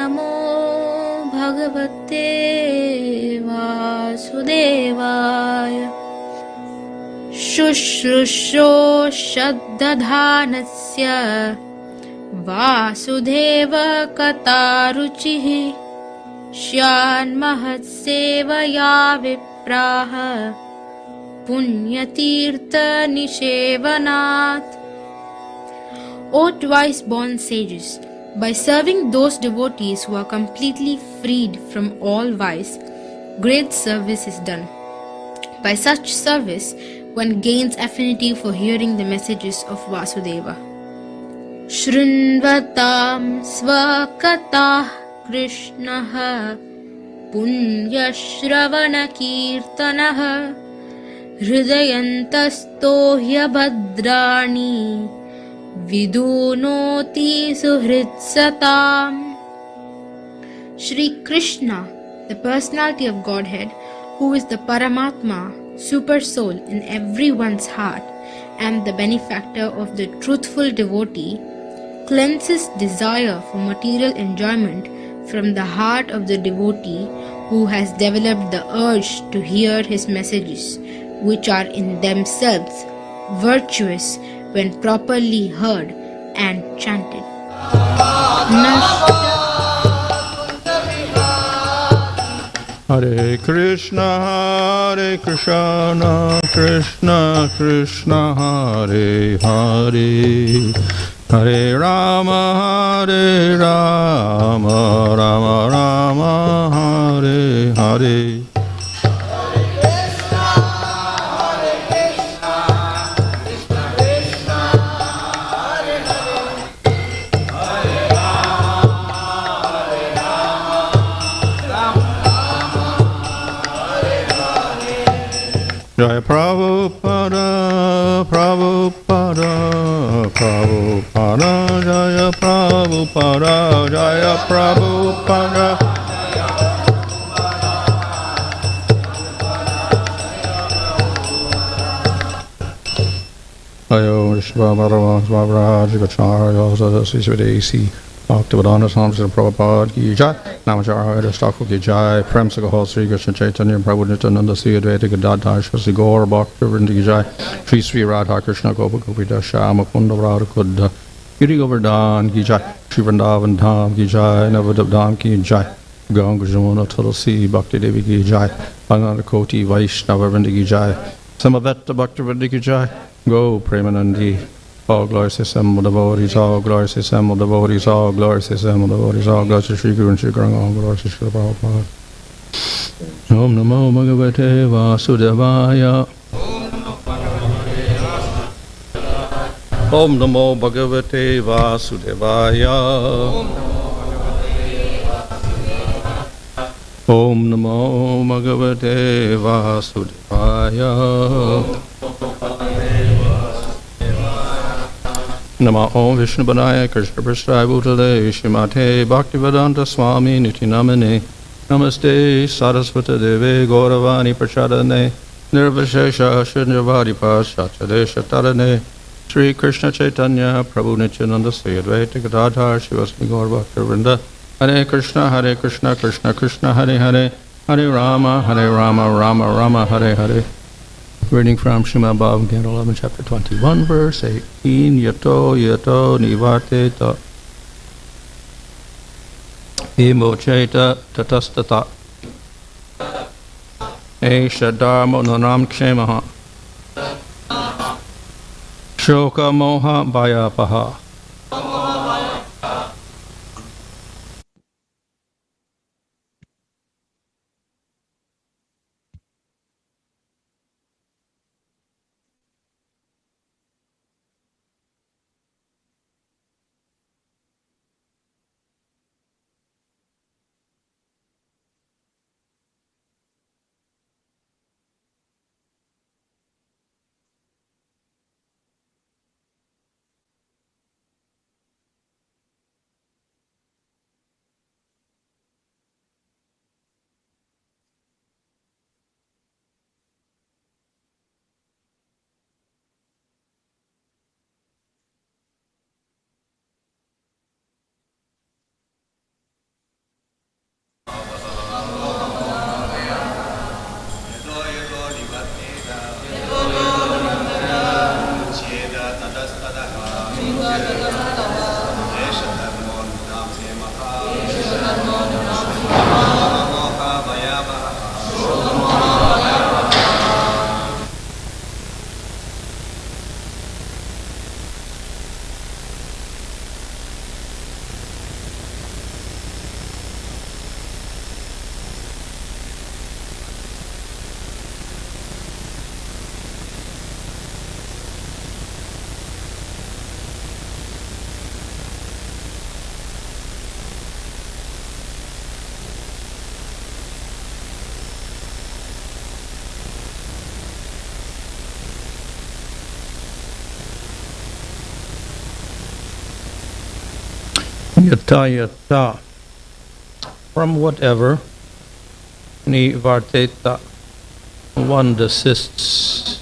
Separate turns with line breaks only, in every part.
namo bhagavate vasudevaya. Shushrusho shaddadhanasya vasudeva kataruchihi shyanmahatsevaya vipraha punyatirtha nishevanat. O twice born sages, by serving those devotees who are completely freed from all vice, great service is done. By such service, one gains affinity for hearing the messages of Vasudeva. Shrinvatam svakatah Krishnaha punyashravana kirtanaha hridayantasto hyabhadrani vidunoti suhritsatam. Shri Krishna, the personality of Godhead, who is the Paramatma, super soul in everyone's heart and the benefactor of the truthful devotee, cleanses desire for material enjoyment from the heart of the devotee who has developed the urge to hear his messages, which are in themselves virtuous when properly heard and chanted.
Hare Krishna, Krishna Krishna, Hare Hare, Hare Rama, Rama Rama, Hare Hare. Jaya Prabhupada, Prabhupada, Prabhupada, Jaya Prabhupada, Jaya Prabhupada. Ayo Vishvabharava Svavraj Gacharya Sisvadesi Bhakti-vedanta Samsara Prabhupada ki jai, Namacharya Thakur ki jai, Prem Sakahol Sri Krishna Chaitanya Prabhu Nityananda Sri Advaita Gadadhar Shri Gaur Bhakti-vrinda ki jai, Shri Sri Radha Krishna Gopa Gopita Shyama Kunda Radha Kuddha Giri Govardhan ki jai, Shri Vrindavan Dham ki jai, Navadip Dham ki jai, Ganga Jamuna Tulsi Bhakti Devi ki jai, Ananda Koti Vaishnava Vrinda ki jai, Samaveta Bhakti-vrinda ki jai, Go Premanandi. All glory to Sam, devotees, all glory to Sam, devotees, all glory to Sam, devotees, all glory to Shri Guru and Shri Guru, all glory to Shri Prabhupada. Om Namo Bhagavate Vasudevaya. Om Namo Bhagavate Vasudevaya. Om Namo Bhagavate Vasudevaya. Nama Om Vishnu Banaya Krishna Prasthaya Bhutale Shrimate Bhaktivedanta Swami Nityanamane Namaste Saraswata Deve Gauravani Prachadane Nirvishesha Shinjavadi Paschatadesha Tadane Sri Krishna Chaitanya Prabhu Nityananda Sri Advaita Gadadhar Shivasmi Gaur Bhakti-vrinda Hare Krishna Krishna Krishna Hare Hare Hare Rama Rama Rama Hare Hare. Reading from Srimad Bhagavad 11, chapter 21, verse 18. Yato nivarteta vimucyeta tatas tataḥ eṣaḥ dharmo nṛṇāṁ kṣemaḥ śoka-moha-bhayāpahaḥ. yata, from whatever nivarteta one desists,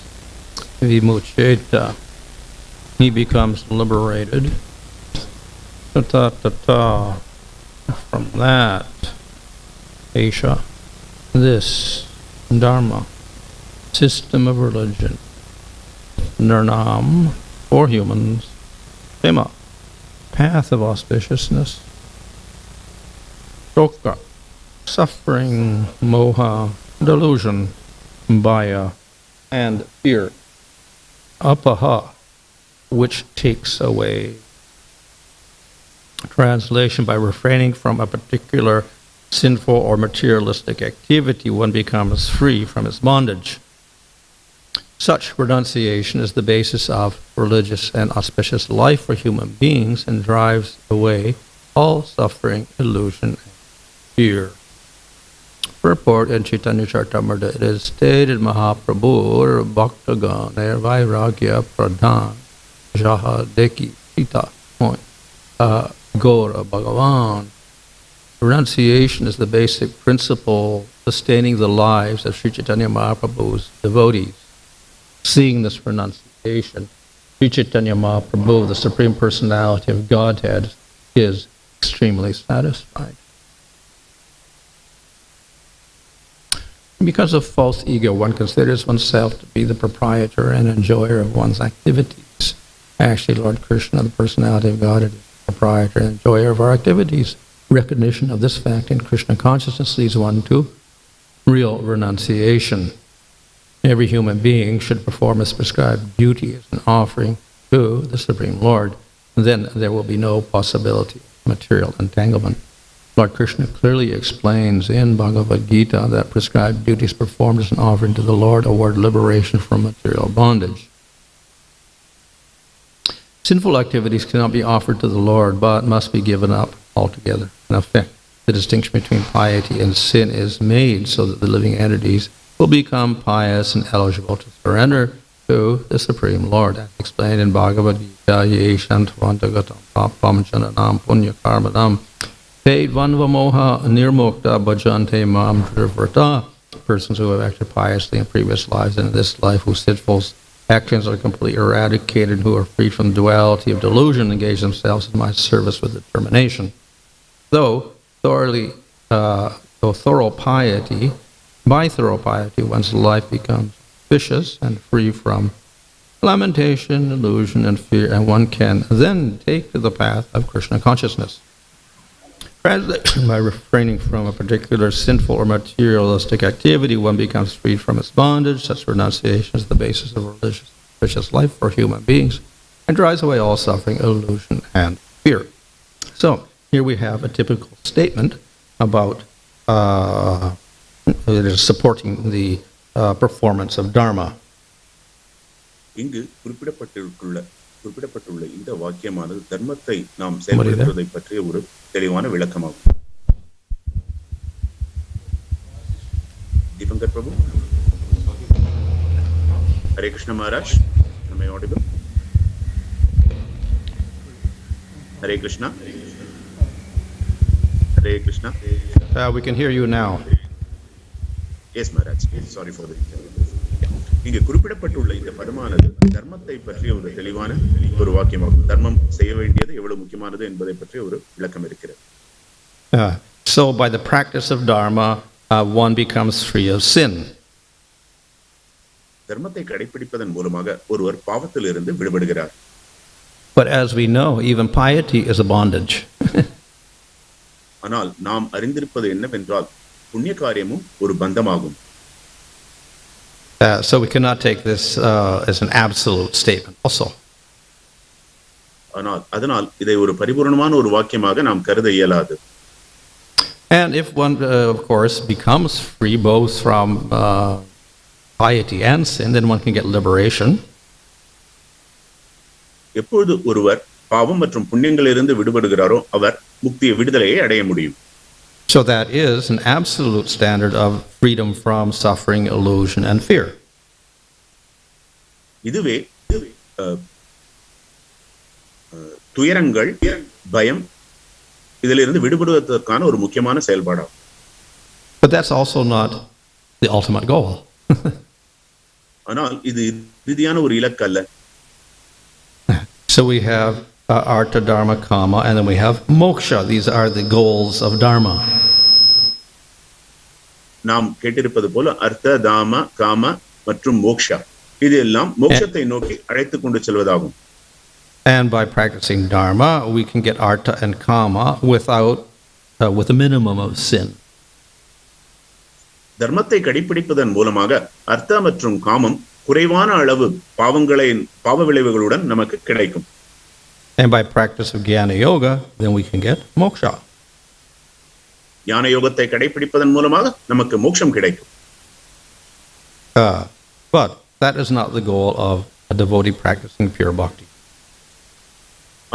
vimucyeta, he becomes liberated. Tata, from that, eṣaḥ, this dharma, system of religion, nṛṇāṁ, for humans, kṣemaḥ, path of auspiciousness, śoka, suffering, moha, delusion, bhaya, and fear, apahaḥ, which takes away. Translation: by refraining from a particular sinful or materialistic activity, one becomes free from its bondage. Such renunciation is the basis of religious and auspicious life for human beings and drives away all suffering, illusion, and fear. Purport in Caitanya-caritāmṛta, it is stated, Mahaprabhu, bhakta-gaṇera, vairagya, pradhan, jaha, deki, sita, point. Gora Bhagavan. Renunciation is the basic principle sustaining the lives of Sri Chaitanya Mahaprabhu's devotees. Seeing this renunciation, Sri Chaitanya Mahaprabhu, the Supreme Personality of Godhead, is extremely satisfied. Because of false ego, one considers oneself to be the proprietor and enjoyer of one's activities. Actually, Lord Krishna, the Personality of Godhead, is proprietor and enjoyer of our activities. Recognition of this fact in Krishna consciousness leads one to real renunciation. Every human being should perform his prescribed duty as an offering to the Supreme Lord. Then there will be no possibility of material entanglement. Lord Krishna clearly explains in Bhagavad Gita that prescribed duties performed as an offering to the Lord award liberation from material bondage. Sinful activities cannot be offered to the Lord, but must be given up altogether. In effect, the distinction between piety and sin is made so that the living entities will become pious and eligible to surrender to the Supreme Lord. As explained in Bhagavad Gita, ye shantavantagatam papam nṛṇāṁ punya-karmanam pedvanvamoha nirmukta bhajante mam nivarteta. Persons who have acted piously in previous lives and in this life, whose sinful actions are completely eradicated, who are freed from the duality of delusion, engage themselves in my service with determination. Though thorough piety, by thorough piety, one's life becomes auspicious and free from lamentation, illusion, and fear, and one can then take to the path of Krishna consciousness. Translation: by refraining from a particular sinful or materialistic activity, one becomes freed from its bondage. Such renunciation is the basis of religious life for human beings and drives away all suffering, illusion, and fear. So, here we have a typical statement about it is supporting the performance of dharma.
இங்கு குறிப்பிடப்பட்டுள்ள இந்த வாக்கியமானது தர்மத்தை நாம் செயல்படுத்துவதை பற்றிய ஒரு தெளிவான விளக்கமாகும். Deepankar Prabhu, Hare Krishna Maharaj, am I audible? Hare Krishna. Hare Krishna.
We can hear you now.
Yes, Maharaj. Sorry for the இங்கு குறிப்பிடப்பட்டுள்ள இந்த பதமானது தர்மத்தை பற்றிய ஒரு தெளிவான ஒரு வாக்கியமாகும். தர்மம் செய்ய வேண்டியது எவ்வளவு முக்கியமானது என்பதை பற்றிய ஒரு விளக்கம் இருக்கிறது.
So by the practice of dharma, one becomes free of sin.
தர்மத்தை கடைபிடிப்பதன் மூலமாக ஒருவர் பாவத்திலிருந்து விடுபடுகிறார்.
But as we know, even piety is a bondage.
ஆனால் நாம் அறிந்திருப்பது என்னவென்றால் புண்ணிய காரியமும் ஒரு பந்தமாகும்.
So we cannot take this as an absolute statement also.
அதனால் இதை ஒரு பரிபூர்ணமான ஒரு வாக்கியமாக நாம் கருத இயலாது.
And if one, of course, becomes free both from piety and sin, then one can get liberation.
எப்பொழுது ஒருவர் பாவம் மற்றும் புண்ணியங்களிலிருந்து விடுபடுகிறாரோ அவர் விடுதலையை அடைய முடியும்.
So that is an absolute standard of freedom from suffering, illusion, and fear.
இதுவே துயரங்கள், பயம் இதிலிருந்து விடுபடுவதற்கான ஒரு முக்கியமான செயல்பாடாகும்.
But that's also not the ultimate goal.
ஆனால் இது இறுதியான ஒரு இலக்கு அல்ல.
So we have artha, dharma, kama, and then we have moksha. These are the goals of dharma.
நாம் கேட்டிருப்பது போல அர்த்த, தாம, காம மற்றும் மோக்ஷா இது எல்லாம் மோட்சத்தை நோக்கி அழைத்து கொண்டு செல்வதாகும்.
And by practicing dharma, we can get artha and kama with a minimum of sin.
தர்மத்தை கடைபிடிப்பதன் மூலமாக அர்த்த மற்றும் காமம் குறைவான அளவு பாவ விளைவுகளுடன் நமக்கு கிடைக்கும்.
And by practice of jnana yoga, then we can get moksha.
ஞான யோகத்தை கடைபிடிப்பதன் மூலமாக நமக்கு மோட்சம் கிடைக்கும்.
But that is not the goal of a devotee practicing pure bhakti.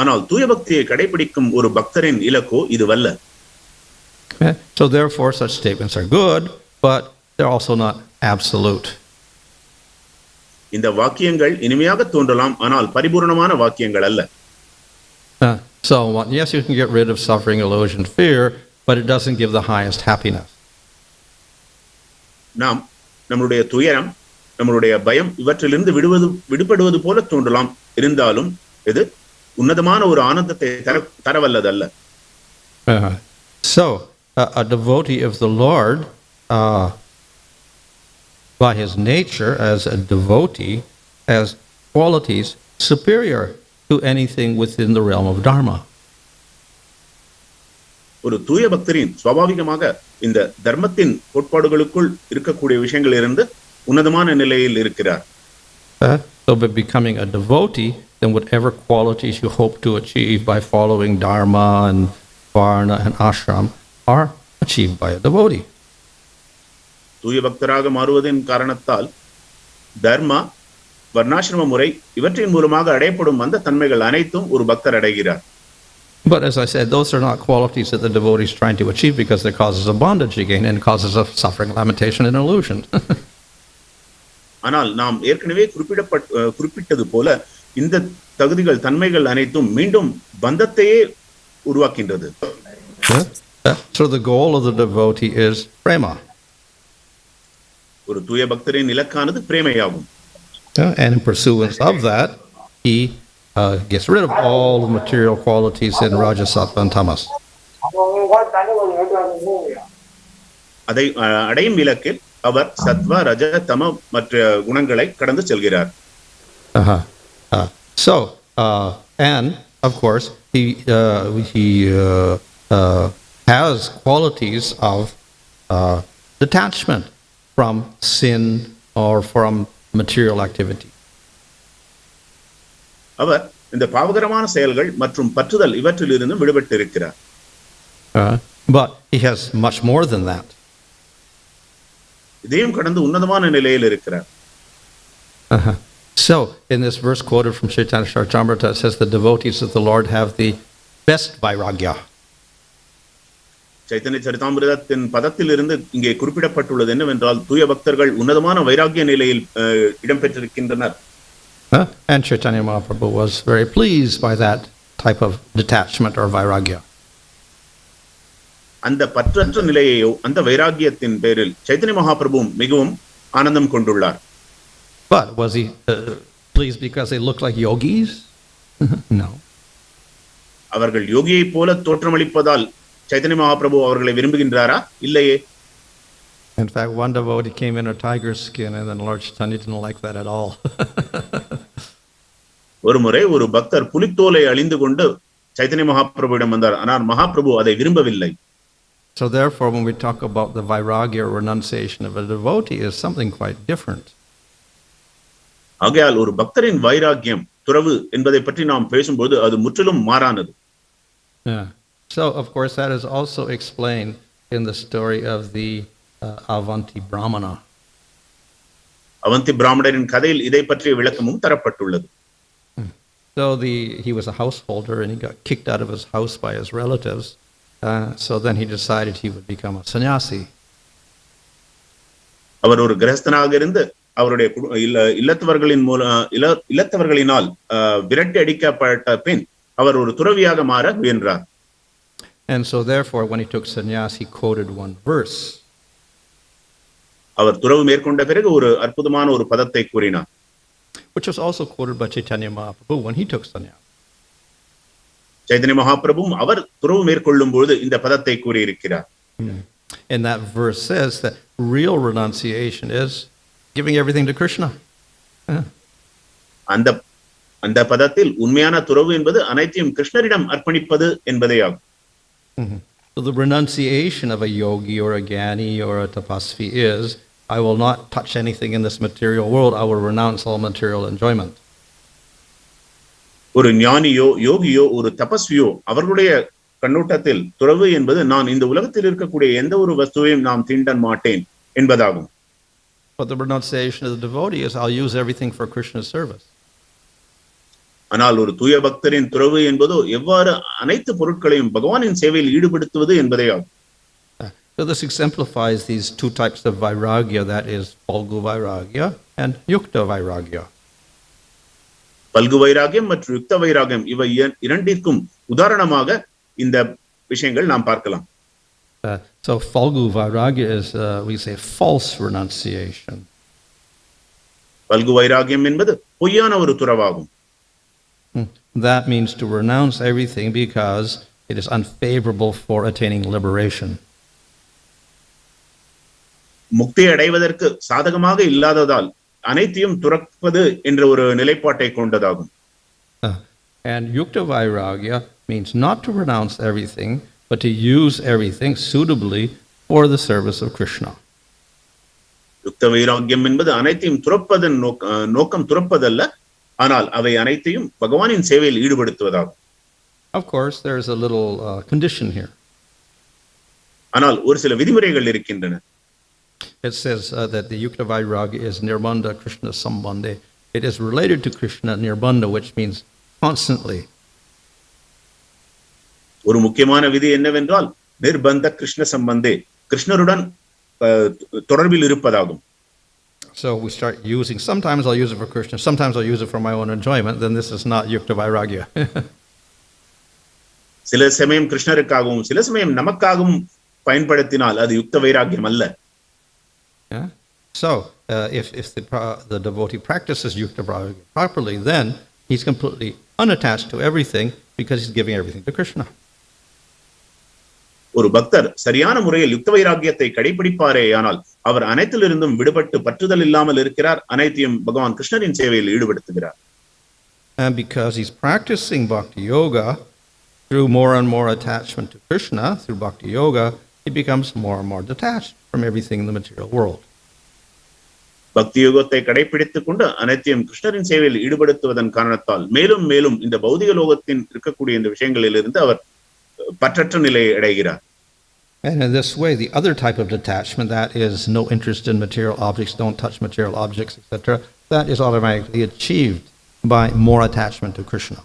ஆனால் தூய பக்தியை கடைபிடிக்கும் ஒரு பக்தரின் இலக்கோ இதுவல்ல.
So therefore such statements are good, but they're also not absolute.
இந்த வாக்கியங்கள் இனிமையாக தோன்றலாம், ஆனால் பரிபூர்ணமான வாக்கியங்கள் அல்ல.
So yes, you can get rid of suffering, illusion, fear, but it doesn't give the highest happiness.
நாம் நம்மளுடைய துயரம், நம்மளுடைய பயம் இவற்றிலிருந்து விடுபடுவது போல தோன்றலாம், இருந்தாலும் இது உன்னதமான ஒரு ஆனந்தத்தை தரவல்லதல்ல.
So a devotee of the Lord, by his nature as a devotee, has qualities superior to anything within the realm of dharma.
ஒரு தூய பக்தரின் சுவாபாவிகமாக இந்த தர்மத்தின் கோட்பாடுகளுக்குள் இருக்கக்கூடிய விஷயங்கள் இருந்து உன்னதமான நிலையில் இருக்கிறார்.
So by becoming a devotee, then whatever qualities you hope to achieve by following dharma and varna and ashram are achieved by a devotee.
தூய பக்தராக மாறுவதன் காரணத்தால் தர்மா, வர்ணாசிரம முறை இவற்றின் மூலமாக அடையப்படும் அந்த தன்மைகள் அனைத்தும் ஒரு பக்தர் அடைகிறார்.
But as I said, those are not qualities that the devotee is trying to achieve because they're causes of bondage again and causes of suffering, lamentation, and illusion.
ஆனால் நாம் ஏற்கனவே குறிப்பிட்டது போல இந்த தகுதிகள், தன்மைகள் அனைத்தும் மீண்டும் பந்தத்தையே உருவாக்கின்றது.
So the goal of the devotee is prema.
ஒரு தூய பக்தரின் இலக்கானது பிரேமையாகும்.
And in pursuance of that, he gets rid of all the material qualities in rajas, sattva, and tamas.
அதை அடையும் இலக்கில் அவர் சத்வ, ரஜ, தம மற்ற குணங்களை கடந்து செல்கிறார்.
So and of course he has qualities of detachment from sin or from material activity.
அவர் இந்த பாவகரமான செயல்கள் மற்றும் பற்றுதல் இவற்றிலிருந்து விடுபட்டு இருக்கிறார்.
But he has much more than that.
இதையும் கடந்து உன்னதமான நிலையில் இருக்கிறார்.
So in this verse quoted from Caitanya-caritāmṛta, it says the devotees of the Lord have the best vairagya.
சைத்தன்ய-சரிதாமிரதத்தின் பதத்தில் இருந்து இங்கே குறிப்பிடப்பட்டுள்ளது என்னவென்றால் தூய பக்தர்கள் உன்னதமான வைராகிய நிலையில் இடம்பெற்றிருக்கின்றனர்.
And Chaitanya Mahaprabhu was very pleased by that type of detachment or vairagya.
அந்த பற்றற்ற நிலையையோ அந்த வைராகியத்தின் பேரில் சைத்தன்ய மகாபிரபு மிகவும் ஆனந்தம் கொண்டுள்ளார்.
But was he pleased because they looked like yogis? No.
அவர்கள் யோகியை போல தோற்றமளிப்பதால் சைத்தன்ய மகாபிரபு அவர்களை விரும்புகின்றாரா? இல்லையே.
In fact, one devotee came in a tiger's skin and then Lord Chaitanya didn't like that at all.
ஒரு முறை ஒரு பக்தர் புலித்தோலை அணிந்து கொண்டு சைத்தன்ய மகாபிரபுவிடம் வந்தார். ஆனால் மகாபிரபு அதை விரும்பவில்லை.
So therefore, when we talk about the vairagya or renunciation of a devotee, is something quite different.
ஆகையால் ஒரு பக்தரின் வைராகியம், துறவு என்பதை பற்றி நாம் பேசும்போது அது முற்றிலும் மாறானது.
Yeah. So of course that is also explained in the story of the Avanti Brahmana.
Avanti பிராமணரின் கதையில் இதை பற்றிய விளக்கமும் தரப்பட்டுள்ளது.
So he was a householder and he got kicked out of his house by his relatives. So then he decided he would become a sannyasi.
அவர் ஒரு கிரகஸ்தனாக இருந்து அவருடைய இல்லத்தவர்களினால் விரட்டி அடிக்கப்பட்ட பின் அவர் ஒரு துறவியாக மாற முயன்றார்.
And so therefore, when he took sannyas, he quoted one verse.
அவர் துறவு மேற்கொண்ட பிறகு ஒரு அற்புதமான ஒரு பதத்தை கூறினார்.
Which was also quoted by Caitanya-caritāmṛta when he took sannyas.
Chaitanya மகாபிரபுவும் அவர் துறவு மேற்கொள்ளும் பொழுது இந்த பதத்தை கூறியிருக்கிறார்.
And that verse says that real renunciation is giving everything to Krishna.
அந்த பதத்தில் உண்மையான துறவு என்பது அனைத்தையும் கிருஷ்ணரிடம் அர்ப்பணிப்பது என்பதே ஆகும்.
So the renunciation of a yogi or a gyani or a tapasvi is, I will not touch anything in this material world, I will renounce all material enjoyment.
ஒரு ஞானியோ யோகியோ ஒரு தபஸ்வியோ அவர்களுடைய கண்ணோட்டத்தில் துறவு என்பது நான் இந்த உலகத்தில் இருக்கக்கூடிய எந்த ஒரு வஸ்துவையும் நாம் தீண்ட மாட்டேன் என்பதாகும்.
But the renunciation of the devotee is, I'll use everything for Krishna's service.
ஆனால் ஒரு தூய பக்தரின் துறவு என்பதோ எவ்வாறு அனைத்து பொருட்களையும் பகவானின் சேவையில் ஈடுபடுத்துவது என்பதே ஆகும்.
So this exemplifies these two types of vairagya, that is Phalgu vairagya and Yukta vairagya.
பல்கு வைராகியம் மற்றும் யுக்த வைராகியம் இவை இரண்டிற்கும் உதாரணமாக இந்த விஷயங்கள் நாம் பார்க்கலாம்.
So Phalgu vairagya is, we say, false renunciation.
பல்கு வைராகியம் என்பது பொய்யான ஒரு துறவாகும்.
That means to renounce everything because it is unfavorable for attaining liberation.
முக்தி அடைவதற்கு சாதகமாக இல்லாததால் அனைத்தையும் துறப்பது என்ற ஒரு நிலைப்பாட்டை கொண்டதாகும்.
And Yukta vairagya means not to renounce everything, but to use everything suitably for the service of Krishna.
யுக்த வைராகியம் என்பது அனைத்தையும் துறப்பதன் நோக்கம் துறப்பதல்ல, ஆனால் அவை அனைத்தையும் பகவானின் சேவையில் ஈடுபடுத்துவதாகும்.
Of course, there is a little condition here.
ஆனால் ஒரு சில விதிமுறைகள் இருக்கின்றன.
It says that the Yukta vairagya is nirbandha Krishna sambandhe. It is related to Krishna nirbandha, which means constantly.
ஒரு முக்கியமான விதி என்னவென்றால் நிர்பந்த கிருஷ்ண சம்பந்தே, கிருஷ்ணருடன் தொடர்பில் இருப்பதாகும்.
So we start using, sometimes I'll use it for Krishna, sometimes I'll use it for my own enjoyment, then this is not Yukta vairagya.
சில சமயம் கிருஷ்ணருக்காகவும் சில சமயம் நமக்காகவும் பயன்படுத்தினால் அது யுக்த வைராகியம் அல்ல.
So if the devotee practices Yukta vairagya properly, then he's completely unattached to everything because he's giving everything to Krishna.
ஒரு பக்தர் சரியான முறையில் யுக்த வைராகியத்தை கடைபிடிப்பாரே ஆனால் அவர் அனைத்திலிருந்தும் விடுபட்டு பற்றுதல் இல்லாமல் இருக்கிறார், அனைத்தையும் பகவான் கிருஷ்ணரின் சேவையில் ஈடுபடுத்துகிறார்.
And because he's practicing bhakti yoga through more and more attachment to Krishna, through bhakti yoga, he becomes more and more detached from everything in the material world.
பக்தி யோகத்தை கடைபிடித்துக் கொண்டு அனைத்தையும் கிருஷ்ணரின் சேவையில் ஈடுபடுத்துவதன் காரணத்தால் மேலும் மேலும் இந்த பௌதிக லோகத்தின் இருக்கக்கூடிய இந்த விஷயங்களிலிருந்து அவர் பற்றற்ற நிலையை அடைகிறார்.
And in this way, the other type of detachment, that is no interest in material objects, don't touch material objects, etc., that is automatically achieved by more attachment to Krishna.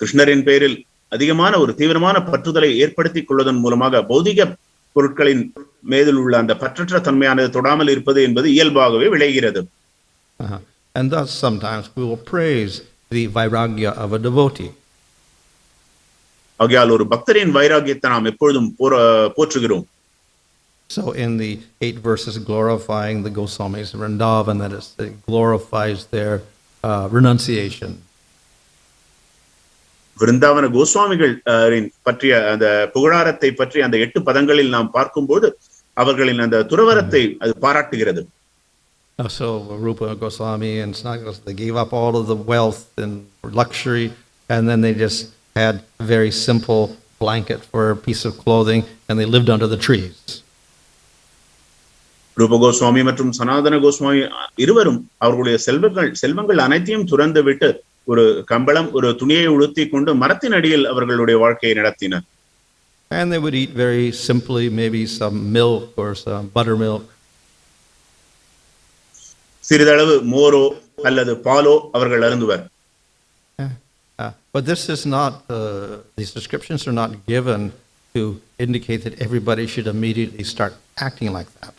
கிருஷ்ணரின் பேரில் அதிகமான ஒரு தீவிரமான பற்றுதலை ஏற்படுத்திக் கொள்வதன் மூலமாக பௌதிக பொருட்களின் மேதில் உள்ள அந்த பற்றற்ற தன்மையானது தொடாமல் இருப்பது என்பது இயல்பாகவே விளைகிறது.
And thus sometimes we will praise the vairagya of a devotee.
ஆகையால் ஒரு பக்தரின் வைராகியத்தை நாம் எப்பொழுதும் போற்றுகிறோம்.
So in the 8 verses glorifying the Goswamis of Vrindavan, that is, it glorifies their renunciation.
விருந்தாவன கோஸ்வாமிகள் பற்றிய அந்த புகழாரத்தை பற்றி அந்த 8 பதங்களில் நாம் பார்க்கும்போது அவர்களின் அந்த துறவரத்தை அது பாராட்டுகிறது.
So Rupa Goswami and Sanatana, they gave up all of the wealth and luxury, and then they just had a very simple blanket for a piece of clothing, and they lived under the trees.
ரூப கோஸ்வாமி மற்றும் சனாதன கோஸ்வாமி இருவரும் அவர்களுடைய செல்வங்கள் அனைத்தையும் துறந்து விட்டு ஒரு கம்பளம் ஒரு துணியை உடுத்தி கொண்டு மரத்தின் அடியில் அவர்களுடைய வாழ்க்கையை நடத்தினர்.
And they would eat very simply, maybe some milk or some buttermilk.
சிறிதளவு மோரோ அல்லது பாலோ அவர்கள் அருந்துவர்.
But this is not, these descriptions are not given to indicate that everybody should immediately start acting like that.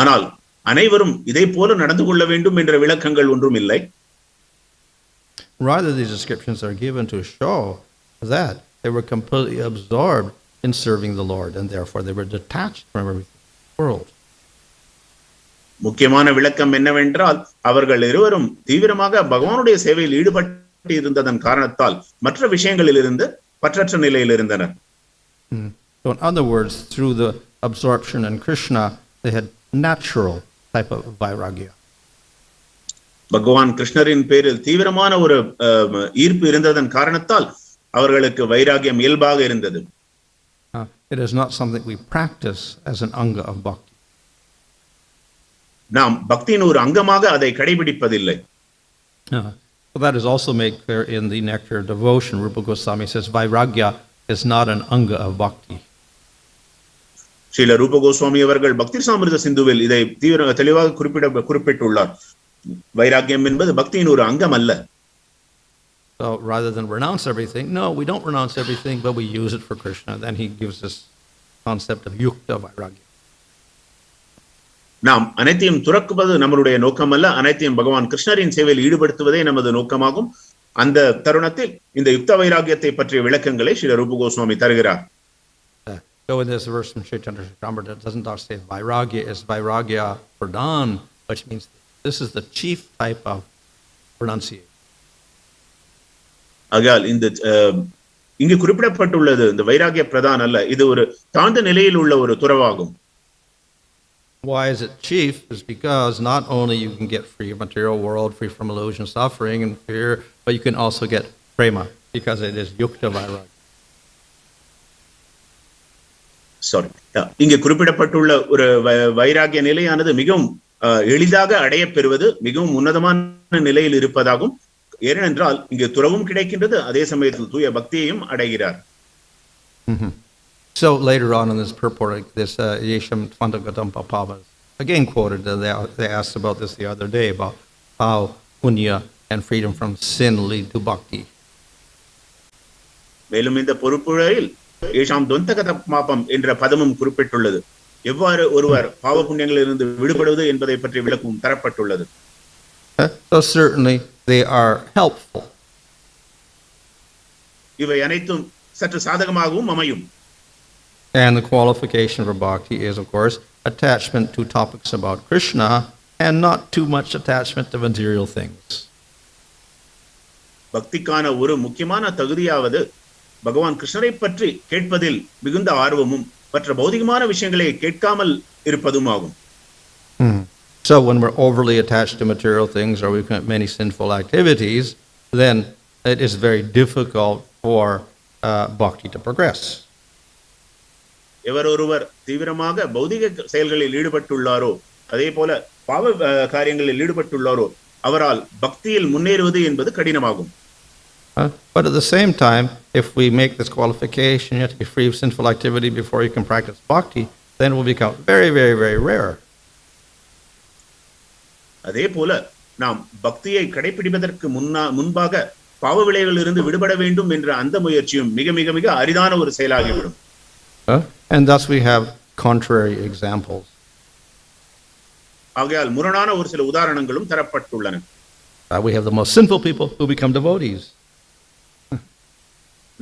ஆனால் அனைவரும் இதை போல நடந்து கொள்ள வேண்டும் என்ற விளக்கங்கள் ஒன்றும் இல்லை.
Rather, these descriptions are given to show that. They were completely absorbed in serving the Lord, and therefore they were detached from everything in the world.
முக்கியமான விளக்கம் என்னவென்றால் அவர்கள் இருவரும் தீவிரமாக பகவானுடைய சேவையில் ஈடுபட்டு இருந்ததன் காரணத்தால் மற்ற விஷயங்களில் இருந்து பற்றற்ற நிலையில் இருந்தனர்.
So in other words, through the absorption in Krishna, they had natural type of vairagya.
பகவான் கிருஷ்ணரின் பேரில் தீவிரமான ஒரு ஈர்ப்பு இருந்ததன் காரணத்தால் அவர்களுக்கு வைராகியம் இயல்பாக இருந்தது.
It is not something we practice as an anga of bhakti.
நாம் பக்தியின் ஒரு அங்கமாக அதை கடைபிடிப்பதில்லை.
So that is also made clear in the Nectar of Devotion. Rupa Goswami says vairagya is not an anga of bhakti.
Srila ரூப கோஸ்வாமி அவர்கள் பக்தி சாமிருத சிந்துவில் இதை தெளிவாக குறிப்பிட்டுள்ளார். வைராகியம் என்பது பக்தியின் ஒரு அங்கம் அல்ல.
So rather than renounce everything, no, we don't renounce everything, but we use it for Krishna. Then he gives this concept of yukta vairagya.
நாம் அனைத்தையும் துறக்குவது நம்மளுடைய நோக்கம் அல்ல, அனைத்தையும் பகவான் கிருஷ்ணரின் சேவையில் ஈடுபடுத்துவதே நமது நோக்கமாகும். அந்த தருணத்தில் இந்த யுக்த வைராகியத்தை பற்றிய விளக்கங்களை ஸ்ரீ ரூப கோஸ்வாமி தருகிறார்.
So in this verse from Caitanya-caritāmṛta, it doesn't say vairagya is vairagya pradhan, which means this is the chief type of renunciation.
ஆகையால் இந்த இங்கு குறிப்பிடப்பட்டுள்ளது இந்த வைராகிய பிரதான் அல்ல, இது ஒரு தாழ்ந்த நிலையில் உள்ள ஒரு துறவாகும்.
Why is it chief? Is because not only you can get free of material world, free from illusion, suffering, and fear, but you can also get prema, because it is yukta vairagya.
இங்கு குறிப்பிடப்பட்டுள்ள ஒரு வைராகிய நிலையானது மிகவும் எளிதாக அடைய பெறுவது, மிகவும் உன்னதமான நிலையில் இருப்பதாகும். ஏனென்றால் இங்கு துறவும் கிடைக்கின்றது, அதே சமயத்தில் தூய பக்தியையும் அடைகிறார்.
So later on in this purport, this Yesham Tvantagatam Papa again quoted, they asked about this the other day, about how punya and freedom from sin lead to bhakti.
மேலும் இந்த பொறுப்புரையில் ஏஷாம் துவந்தகதமாபம் என்ற பதமும் குறிப்பிட்டுள்ளது. எவ்வாறு ஒருவர் பாவ புண்ணியங்களிலிருந்து விடுபடுவது என்பதை பற்றி விளக்கமும் தரப்பட்டுள்ளது.
So certainly they are helpful.
இவை அனைத்தும் சற்று சாதகமாகவும் அமையும்.
And the qualification for bhakti is, of course, attachment to topics about Krishna and not too much attachment to material things.
பக்திக்கான ஒரு முக்கியமான தகுதியாவது பகவான் கிருஷ்ணரை பற்றி கேட்பதில் மிகுந்த ஆர்வமும் மற்ற பௌதிகமான விஷயங்களை கேட்காமல் இருப்பதும் ஆகும்.
So when we're overly attached to material things or we commit many sinful activities, then it is very difficult for bhakti to progress.
எவர் ஒருவர் தீவிரமாக பௌதிக செயல்களில் ஈடுபட்டுள்ளாரோ, அதே போல பாவ காரியங்களில் ஈடுபட்டுள்ளாரோ, அவரால் பக்தியில் முன்னேறுவது என்பது கடினமாகும்.
But at the same time, if we make this qualification, you have to be free of sinful activity before you can practice bhakti, then it will become very, very, very rare.
அதே போல நாம் பக்தியை கடைபிடிப்பதற்கு முன்பாக பாவ விளைவுகளிலிருந்து விடுபட வேண்டும் என்ற அந்த முயற்சியும் மிக மிக மிக அரிதான ஒரு செயலாகிவிடும்.
And thus we have contrary examples.
ஆகையால் முரணான ஒரு சில உதாரணங்களும் தரப்பட்டுள்ளன.
We have the most sinful people who become devotees.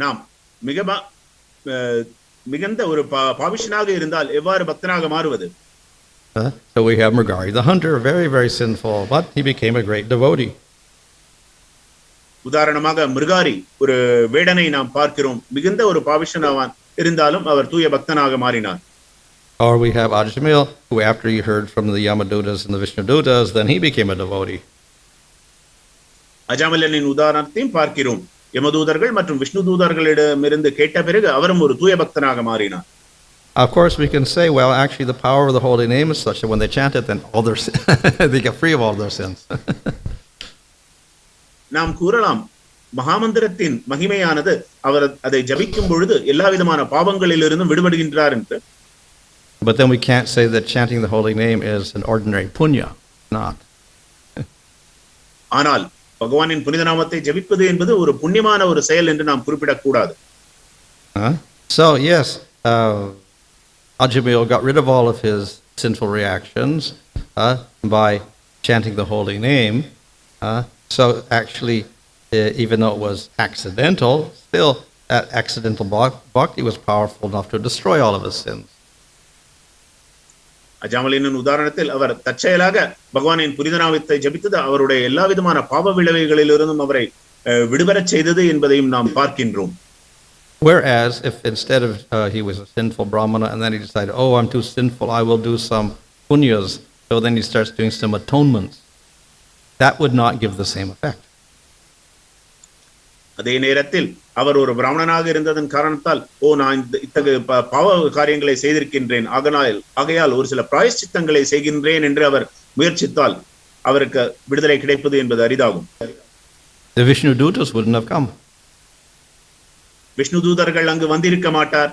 நாம் மிகுந்த ஒரு பாவிஷனாக இருந்தால் எவ்வாறு பக்தனாக மாறுவது?
So we have Mrigari the hunter, very, very sinful, but he became a great devotee.
உதாரணமாக மிருகாரி ஒரு வேடனை நாம் பார்க்கிறோம், மிகுந்த ஒரு பாவிஷனாவான், இருந்தாலும் அவர் தூய பக்தனாக மாறினார்.
Or we have Ajamil, who after he heard from the Yamadutas and the Vishnudutas, then he became a devotee.
அஜாமலனின் உதாரணத்தையும் பார்க்கிறோம். யமதூதர்கள் மற்றும் விஷ்ணு தூதர்களிடமிருந்து கேட்ட பிறகு அவரும் ஒரு தூய பக்தனாக மாறினார்.
Of course, we can say, well, actually, the power of the holy name is such that when they chant it, then all their they get free of all their sins.
நாம் கூறலாம், மகாமந்திரத்தின் மகிமையானது அவர் அதை ஜபிக்கும் பொழுது எல்லா விதமான பாவங்களிலிருந்தும் விடுபடுகின்றார் என்று.
But then we can't say that chanting the holy name is an ordinary punya, not.
ஆனால் பகவானின் புனித நாமத்தை ஜபிப்பது என்பது ஒரு புண்ணியமான ஒரு செயல் என்று நாம் குறிப்பிடக்கூடாது.
So yes, Ajamil got rid of all of his sinful reactions by chanting the holy name. So actually, even though it was accidental, still that accidental bhakti was powerful enough to destroy all of his sins.
அஜாமலின் உதாரணத்தில் அவர் தற்செயலாக பகவானின் புனித நாமத்தை ஜபித்தது அவருடைய எல்லா விதமான பாவ விளைவுகளிலிருந்தும் அவரை விடுபடச் செய்தது என்பதையும் நாம் பார்க்கின்றோம்.
Whereas if instead of he was a sinful brahmana and then he decided, oh, I'm too sinful, I will do some punyas, so then he starts doing some atonements, that would not give the same effect.
அதே நேரத்தில் அவர் ஒரு பிராமணனாக இருந்ததன் காரணத்தால் நான் இத்தகைய பாவ காரியங்களை செய்திருக்கின்றேன், ஆகையால் ஒரு சில பிராயஷ்சித்தங்களை செய்கின்றேன் என்று அவர் முயற்சித்தால் அவருக்கு விடுதலை கிடைப்பது என்பது அரிதாகும்.
The Vishnu Dutas wouldn't have come.
Vishnu தூதர்கள் அங்கு வந்திருக்க மாட்டார்.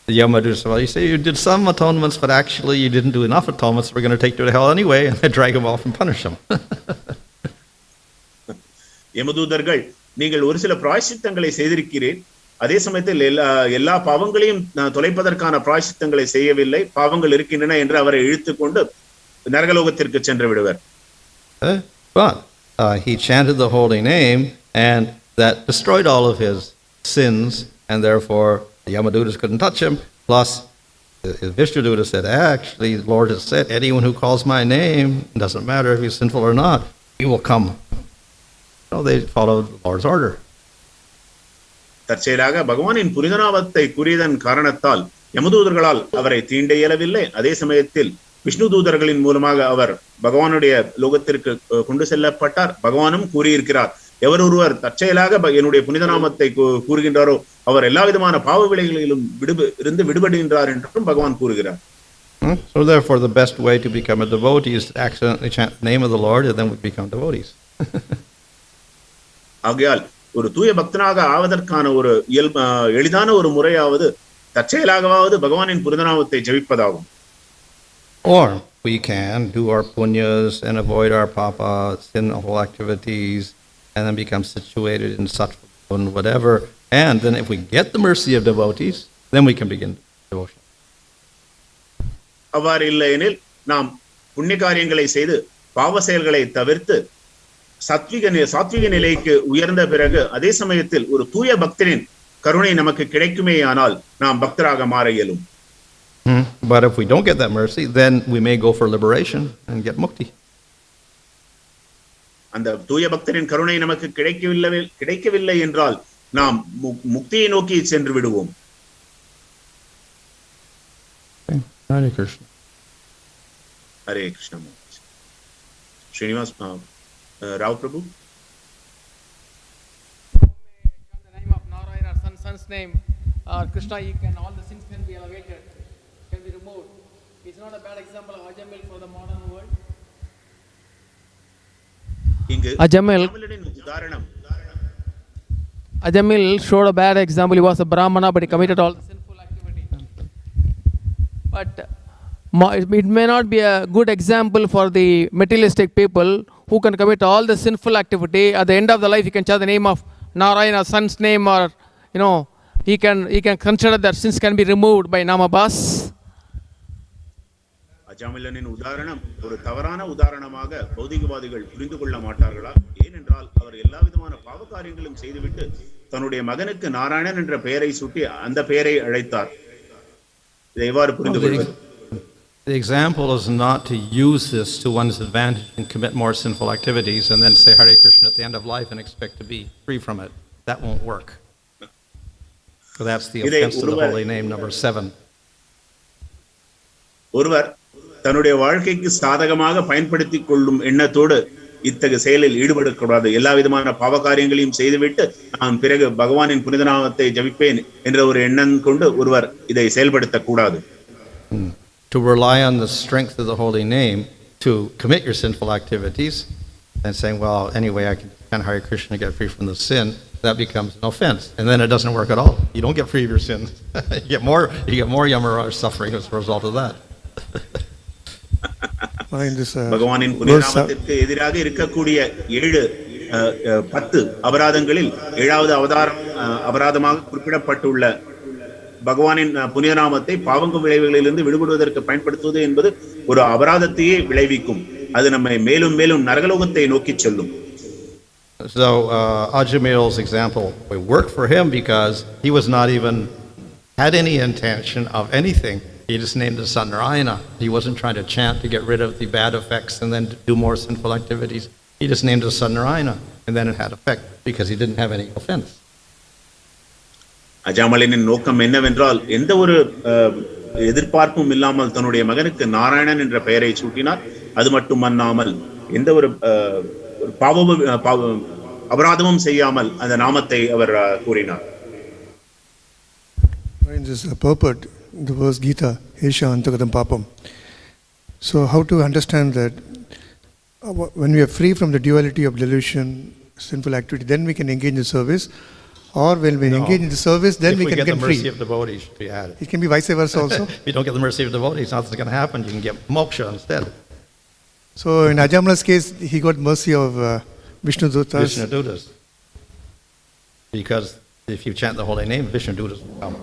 The Yamadutas, well, you say you did some atonements, but actually you didn't do enough atonements, we're going to take you to hell anyway, and they drag him off and punish him.
யமதூதர்கள், நீங்கள் ஒரு சில பிராயஷ்சித்தங்களை செய்திருக்கிறேன், அதே சமயத்தில் எல்லா பாவங்களையும் தொலைப்பதற்கான பிராயஷ்சித்தங்களை செய்யவில்லை, பாவங்கள் இருக்கின்றன என்று அவரை இழுத்துக்கொண்டு நரகலோகத்திற்கு சென்று விடுவர்.
But he chanted the holy name, and that destroyed all of his sins, and therefore the Yamadutas couldn't touch him. Plus, the Vishnuduta said, actually, the Lord has said, anyone who calls my name, doesn't matter if he's sinful or not, he will come. So they followed the Lord's order.
தற்செயலாக பகவானின் புனித நாமத்தை கூறியதன் காரணத்தால் யமதூதர்களால் அவரை தீண்ட இயலவில்லை. அதே சமயத்தில் விஷ்ணு தூதர்களின் மூலமாக அவர் பகவானுடைய லோகத்திற்கு கொண்டு செல்லப்பட்டார். பகவானும் கூறியிருக்கிறார், எவர் ஒருவர் தற்செயலாக என்னுடைய புனித நாமத்தை கூறுகின்றாரோ அவர் எல்லா விதமான பாவ விளைகளிலும் இருந்து விடுபடுகின்றார் என்றும் பகவான் கூறுகிறார்.
So therefore the best way to become a devotee is to accidentally chant the name of the Lord, and then we become devotees.
ஆகையால் ஒரு தூய பக்தனாக ஆவதற்கான ஒரு எளிதான ஒரு முறையாவது தற்செயலாகவாவது பகவானின் புனித நாமத்தை ஜபிப்பதாகும்.
Or we can do our punyas and avoid our papa sinful activities, and then become situated in sattva and whatever, and then if we get the mercy of devotees, then we can begin devotion.
அவ்வாறு இல்லையெனில் நாம் புண்ணிய காரியங்களை செய்து பாவ செயல்களை தவிர்த்து சாத்விக நிலைக்கு உயர்ந்த பிறகு அதே சமயத்தில் ஒரு தூய பக்தனின் கருணை நமக்கு கிடைக்குமேயானால் நாம் பக்தராக மாற இயலும்.
But if we don't get that mercy, then we may go for liberation and get mukti.
அந்த தூய பக்தரின் கருணை நமக்கு கிடைக்கவில்லை என்றால் நாம் முக்தியை நோக்கி சென்று விடுவோம்.
Hare Krishna.
Hare Krishna. Srinivas Rao Prabhu.
The name of Narayana, son's name, or Krishna, all the sins can be elevated, can be removed. It's not a bad example of Ajamil for the modern world. Ajamil showed a bad example. He was a Brahmana, but he committed all the sinful activity. But it may not be a good example for the materialistic people who can commit all the sinful activity. At the end of the life, he can chant the name of Narayana, son's name, or he can consider that sins can be removed by Namabas.
அஜாமிலனின் உதாரணம் ஒரு தவறான உதாரணமாக பௌதிகவாதிகள் புரிந்து கொள்ள மாட்டார்களா? ஏனென்றால் அவர் எல்லா விதமான பாவ காரியங்களும் செய்துவிட்டு தன்னுடைய மகனுக்கு நாராயணன் என்ற பெயரை சூட்டி அந்த பெயரை அழைத்தார். இதை எவ்வாறு புரிந்து கொள்வது?
The example is not to use this to one's advantage and commit more sinful activities and then say Hare Krishna at the end of life and expect to be free from it. That won't work. So that's the offense to the holy name number 7.
ஒருவர் தன்னுடைய வாழ்க்கைக்கு சாதகமாக பயன்படுத்திக் கொள்ளும் எண்ணத்தோடு இத்தகைய செயலில் ஈடுபடக்கூடாது. எல்லா விதமான பாவ காரியங்களையும் செய்துவிட்டு நான் பிறகு பகவானின் புனித நாமத்தை ஜபிப்பேன் என்ற ஒரு எண்ணம் கொண்டு ஒருவர் இதை செயல்படுத்தக்கூடாது.
To rely on the strength of the holy name to commit your sinful activities and saying, well, anyway, I can chant Hare Krishna and get free from the sin, that becomes an offense. And then it doesn't work at all. You don't get free of your sins. you get more yamara suffering as a result of that.
பகவானின் புனித நாமத்திற்கு எதிராக இருக்கக்கூடிய 10 அபராதங்களில் 7வது அபராதமாக குறிப்பிடப்பட்டுள்ள பகவானின் புனித நாமத்தை பாவங்க விளைவுகளிலிருந்து விடுபடுவதற்கு பயன்படுத்துவது என்பது ஒரு அபராதத்தையே விளைவிக்கும். அது நம்மை மேலும் மேலும் நரகலோகத்தை நோக்கி செல்லும்.
So Ajamil's example, we worked for him because he was not even had any intention of anything. He just named his son nṛṇāṁ. He wasn't trying to chant to get rid of the bad effects and then to do more sinful activities. He just named his son nṛṇāṁ, and then it had effect because he didn't have any offense.
அஜாமலினின் நோக்கம் என்னவென்றால் எந்த ஒரு எதிர்பார்ப்பும் இல்லாமல் தன்னுடைய மகனுக்கு நாராயணன் என்ற பெயரை சூட்டினார். அது மட்டுமல்லாமல் எந்த ஒரு அபராதமும் செய்யாமல் அந்த நாமத்தை அவர் கூறினார்.
In this purport, the verse Gita, eṣaḥ antagatam papam. So how to understand that when we are free from the duality of delusion, sinful activity, then we can engage in service, or when we engage in the service, then we can get free. If we get the mercy
of devotees, should be added.
It can be vice versa also.
If you don't get the mercy of devotees, nothing's going to happen. You can get moksha instead.
So in Ajamala's case, he got mercy of Vishnu
Dutas. Because if you chant the holy name, Vishnu Dutas will come.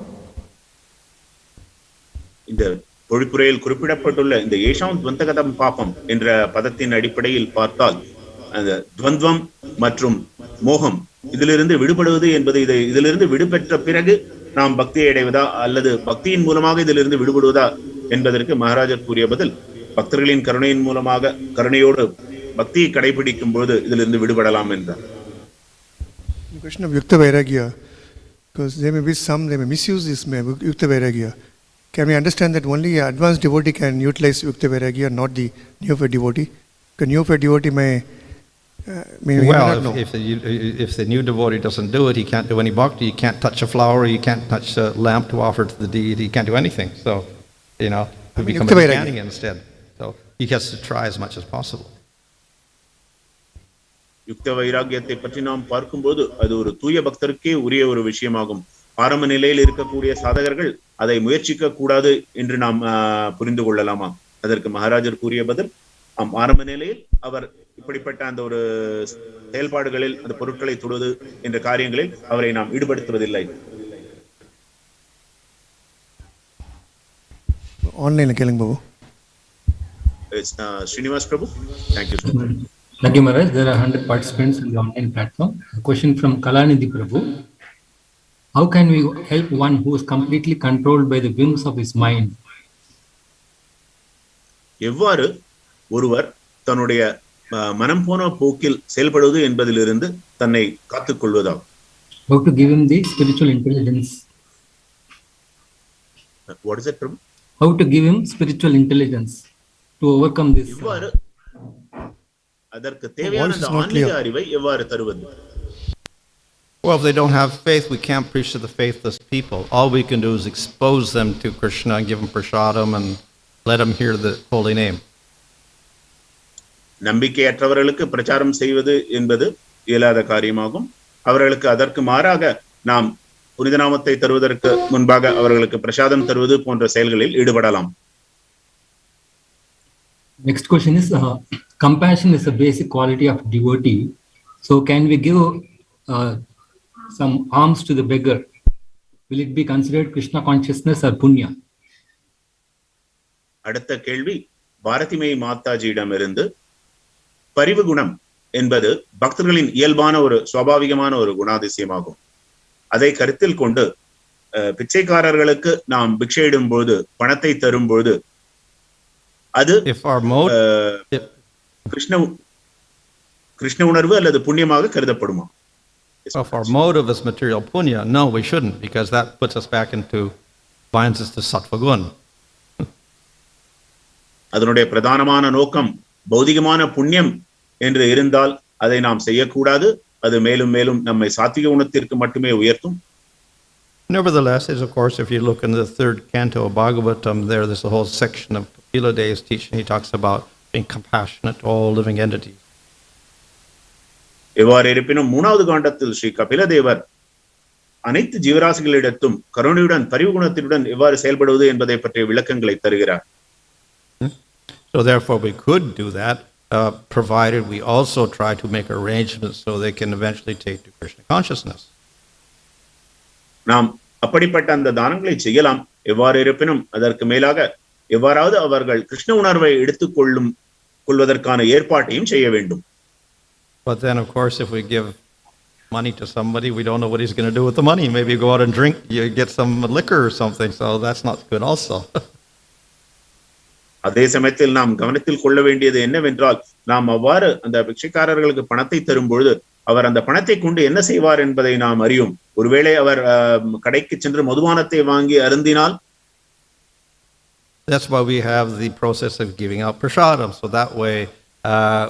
இந்த பொழிப்புரையில் குறிப்பிடப்பட்டுள்ள இந்த ஏஷாம் துவந்தகதம் பாபம் என்ற பதத்தின் அடிப்படையில் பார்த்தால் அந்த துவந்தம் மற்றும் மோகம் இதிலிருந்து விடுபடுவது என்பது இதிலிருந்து விடுபெற்ற பிறகு நாம் பக்தியை அடைவதா அல்லது பக்தியின் மூலமாக இதிலிருந்து விடுபடுவதா என்பதற்கு மகாராஜர் கூறிய பதில், பக்தர்களின் கருணையின் மூலமாக கருணையோடு பக்தியை கடைபிடிக்கும் பொழுது இதிலிருந்து விடுபடலாம் என்றார்.
Question of yukta vairagya, because there may be some, they may misuse this yukta vairagya. Can we understand that only an advanced devotee can utilize yukta vairagya, not the neophyte devotee? The neophyte devotee may
well, if the new devotee doesn't do it, he can't do any bhakti, he can't touch a flower, he can't touch a lamp to offer to the deity, he can't do anything. So, he becomes a Jnani instead. So, he has to try as much as possible.
யுக்த வைராகியத்தை பற்றி நாம் பார்க்கும்போது அது ஒரு தூய பக்தருக்கே உரிய ஒரு விஷயமாகும். ஆரம்ப நிலையில் இருக்கக்கூடிய சாதகர்கள் அதை முயற்சிக்க கூடாது என்று நாம் புரிந்து கொள்ளலாமா? அதற்கு மகாராஜர் கூறிய பதில், ஆரம்ப நிலையில் அவர் இப்படிப்பட்ட அந்த ஒரு செயல்பாடுகளில் அந்த பொருட்களை தொடுவது என்ற காரியங்களில் அவரை நாம் ஈடுபடுத்துவதில்லை.
ஆன்லைன்ல கேளுங்க Babu.
Srinivas Prabhu, thank you so much.
Thank you, Maharaj. There are 100 participants in the online platform. A question from Kalanidhi Prabhu. How can we help one who is completely controlled by the whims of his mind?
எவ்வாறு ஒருவர் தன்னுடைய மனம் போன போக்கில் செயல்படுவது என்பதிலிருந்து தன்னை காத்துக் கொள்வதாகும்?
How to give him the spiritual intelligence?
What is it, Prabhu?
How to give him spiritual intelligence to overcome this?
எவ்வாறு அதற்கு தேவையான ஆன்மீக அறிவை எவ்வாறு தருவது?
Well, if they don't have faith, we can't preach to the faithless people. All we can do is expose them to Krishna and give them prasadam and let them hear the holy name.
நம்பிக்கையற்றவர்களுக்கு பிரச்சாரம் செய்வது என்பது இயலாத காரியமாகும். அவர்களுக்கு அதற்கு மாறாக நாம் புனித நாமத்தை தருவதற்கு முன்பாக அவர்களுக்கு பிரசாதம் தருவது போன்ற செயல்களில் ஈடுபடலாம்.
Next question is, compassion is a basic quality of devotee. So can we give some alms to the beggar? Will it be considered Krishna consciousness or punya?
அடுத்த கேள்வி பாரதிமேய் மாதாஜியிடமிருந்து, பரிவு குணம் என்பது பக்தர்களின் இயல்பான ஒரு சுவாபாவிகமான ஒரு குணாதிசயமாகும். அதை கருத்தில் கொண்டு பிச்சைக்காரர்களுக்கு நாம் பிக்ஷையிடும் பொழுது, பணத்தை தரும் பொழுது அது கிருஷ்ண உணர்வு அல்லது புண்ணியமாக கருதப்படுமா?
If our motive is material punya, no, we shouldn't, because that puts us back into binds us to sattva gun.
அதனுடைய பிரதானமான நோக்கம் பௌதிகமான புண்ணியம் என்று இருந்தால் அதை நாம் செய்யக்கூடாது. அது மேலும் மேலும் நம்மை சாத்விக குணத்திற்கு மட்டுமே உயர்த்தும்.
Nevertheless, of course, if you look in the 3rd canto of Bhagavatam, there's a whole section of Kapila Dev's teaching. He talks about being compassionate to all living entities.
எவ்வாறு இருப்பினும் 3வது காண்டத்தில் ஸ்ரீ கபில தேவர் அனைத்து ஜீவராசிகளிடத்தும் கருணையுடன் பரிவு குணத்துடன் எவ்வாறு செயல்படுவது என்பதை பற்றிய விளக்கங்களை தருகிறார்.
So therefore we could do that, provided we also try to make arrangements so they can eventually take to Krishna consciousness.
நாம் அப்படிப்பட்ட அந்த தானங்களை செய்யலாம். எவ்வாறு இருப்பினும் அதற்கு மேலாக எவ்வாறாவது அவர்கள் கிருஷ்ண உணர்வை எடுத்துக் கொள்வதற்கான ஏற்பாட்டையும் செய்ய வேண்டும்.
But then, of course, if we give money to somebody, we don't know what he's going to do with the money. Maybe you go out and drink, you get some liquor or something, so that's not good also.
அதே சமயத்தில் நாம் கவனத்தில் கொள்ள வேண்டியது என்னவென்றால், நாம் அவ்வாறு அந்த பிச்சைக்காரர்களுக்கு பணத்தை தரும் பொழுது அவர் அந்த பணத்தை கொண்டு என்ன செய்வார் என்பதை நாம் அறியும். ஒருவேளை அவர் கடைக்கு சென்று மதுபானத்தை வாங்கி அருந்தினால்,
that's why we have the process of giving out prasadam, so that way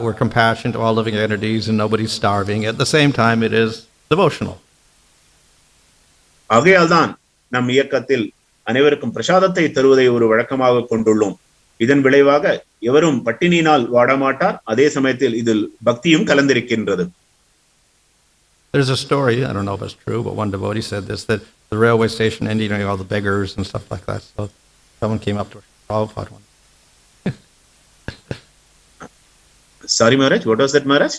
we're compassionate to all living entities and nobody's starving. At the same time, it is devotional.
ஆகையால்தான் நம் இயக்கத்தில் அனைவருக்கும் பிரசாதத்தை தருவதை ஒரு வழக்கமாக கொண்டுள்ளோம். இதன் விளைவாக எவரும் பட்டினியினால் வாடமாட்டார். அதே சமயத்தில் இதில் பக்தியும் கலந்திருக்கின்றது.
There's a story, I don't know if it's true, but one devotee said this, that the railway station ended all the beggars and stuff like that. So someone came up to Prabhupada one.
Sorry, Maharaj, what was that, Maharaj?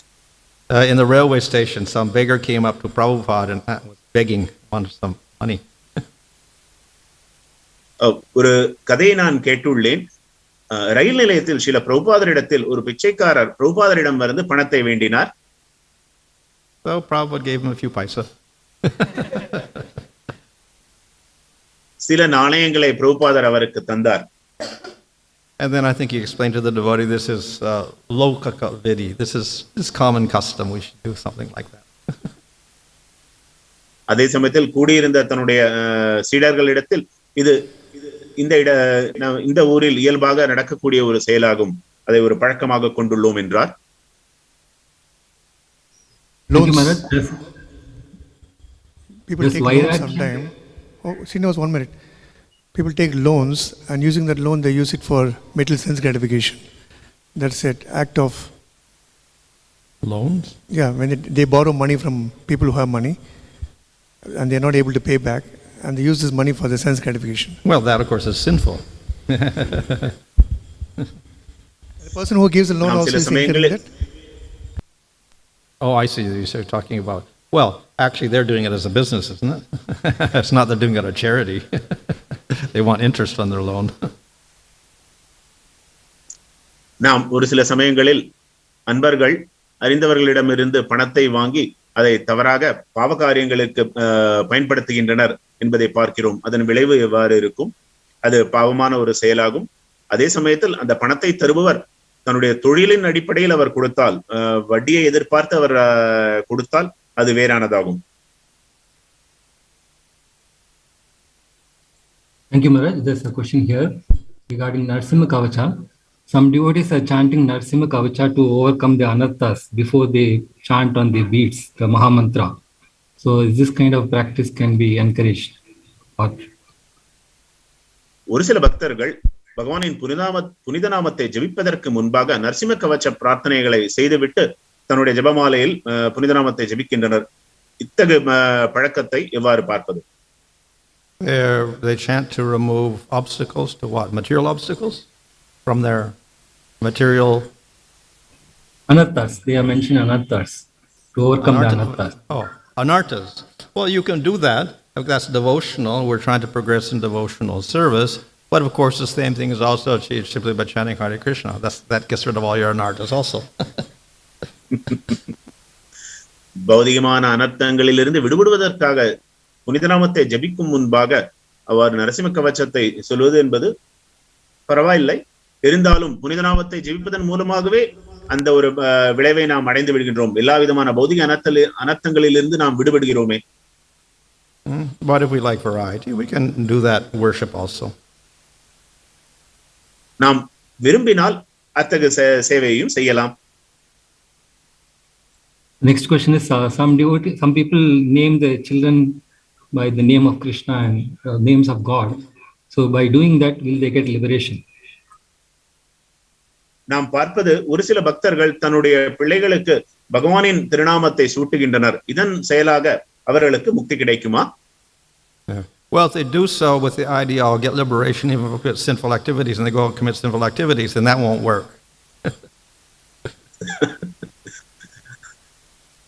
In the railway station, some beggar came up to Prabhupada and was begging for some money.
ஒரு கதையை நான் கேட்டுள்ளேன். ரயில் நிலையத்தில் சில பிரபுபாதரிடத்தில் ஒரு பிச்சைக்காரர் பிரபுபாதரிடம் வந்து பணத்தை வேண்டினார்.
So Prabhupada gave him a few paisa.
சில நாணயங்களை பிரபுபாதர் அவருக்கு தந்தார்.
And then I think he explained to the devotee, this is lokaka vidi, this is common custom, we should do something like that.
அதே சமயத்தில் கூடியிருந்த தன்னுடைய சீடர்களிடத்தில் இது இந்த ஊரில் இயல்பாக நடக்கக்கூடிய ஒரு செயலாகும், அதை ஒரு பழக்கமாக கொண்டுள்ளோம் என்றார்.
People take loans sometime. Oh, Srinivas, 1 minute. People take loans, and using that loan, they use it for material sense gratification. That's it. Act of
loans.
Yeah, when they borrow money from people who have money, and they are not able to pay back, and they use this money for the sense gratification.
Well, that of course is sinful.
The person who gives the loan also is incurring that.
Oh, I see. You're talking about. Well, actually, they're doing it as a business, isn't it? It's not they're doing it as a charity. They want interest on their loan.
நாம் ஒரு சில சமயங்களில் அன்பர்கள் அறிந்தவர்களிடமிருந்து பணத்தை வாங்கி அதை தவறாக பாவ காரியங்களுக்கு பயன்படுத்துகின்றனர் என்பதை பார்க்கிறோம். அதன் விளைவு எவ்வாறு இருக்கும்? அது பாவமான ஒரு செயலாகும். அதே சமயத்தில் அந்த பணத்தை தருபவர் தன்னுடைய தொழிலின் அடிப்படையில் அவர் கொடுத்தால், வட்டியை எதிர்பார்த்து அவர் கொடுத்தால் அது வேறானதாகும்.
Thank you, Maharaj. There's a question here regarding Narasimha Kavacha. Some devotees are chanting Narasimha Kavacha to overcome the anarthas before they chant on the beats, the Mahamantra. So this kind of practice can be encouraged.
ஒரு சில பக்தர்கள் பகவானின் புனித நாமத்தை ஜபிப்பதற்கு முன்பாக நரசிம்ம கவச்ச பிரார்த்தனைகளை செய்துவிட்டு தன்னுடைய ஜபமாலையில் புனித நாமத்தை ஜபிக்கின்றனர். இத்தகைய பழக்கத்தை எவ்வாறு பார்ப்பது?
They chant to remove obstacles to what? Material obstacles from their material.
Anarthas. They are mentioning anarthas to overcome the anarthas.
Oh, anarthas. Well, you can do that. That's devotional. We're trying to progress in devotional service. But of course, the same thing is also achieved simply by chanting Hare Krishna. That gets rid of all your anarthas also.
பௌதிகமான அனர்த்தங்களிலிருந்து விடுபடுவதற்காக புனித நாமத்தை ஜபிக்கும் முன்பாக அவர் நரசிம்ம கவச்சத்தை சொல்வது என்பது பரவாயில்லை. இருந்தாலும் புனித நாமத்தை ஜபிப்பதன் மூலமாகவே அந்த ஒரு விளைவை நாம் அடைந்து விடுகின்றோம். எல்லா விதமான பௌதிக அனர்த்தங்களிலிருந்து நாம் விடுபடுகிறோமே.
But if we like variety, we can do that worship also.
நாம் விரும்பினால் அத்தகைய சேவையையும் செய்யலாம்.
Next question is some people name the children by the name of Krishna and names of God. So by doing that, will they get liberation?
நாம் பார்ப்பது ஒரு சில பக்தர்கள் தன்னுடைய பிள்ளைகளுக்கு பகவானின் திருநாமத்தை சூட்டுகின்றனர். இதன் செயலாக அவர்களுக்கு முக்தி கிடைக்குமா?
Well, if they do so with the idea, I'll get liberation even if it's sinful activities, and they go and commit sinful activities, then that won't work.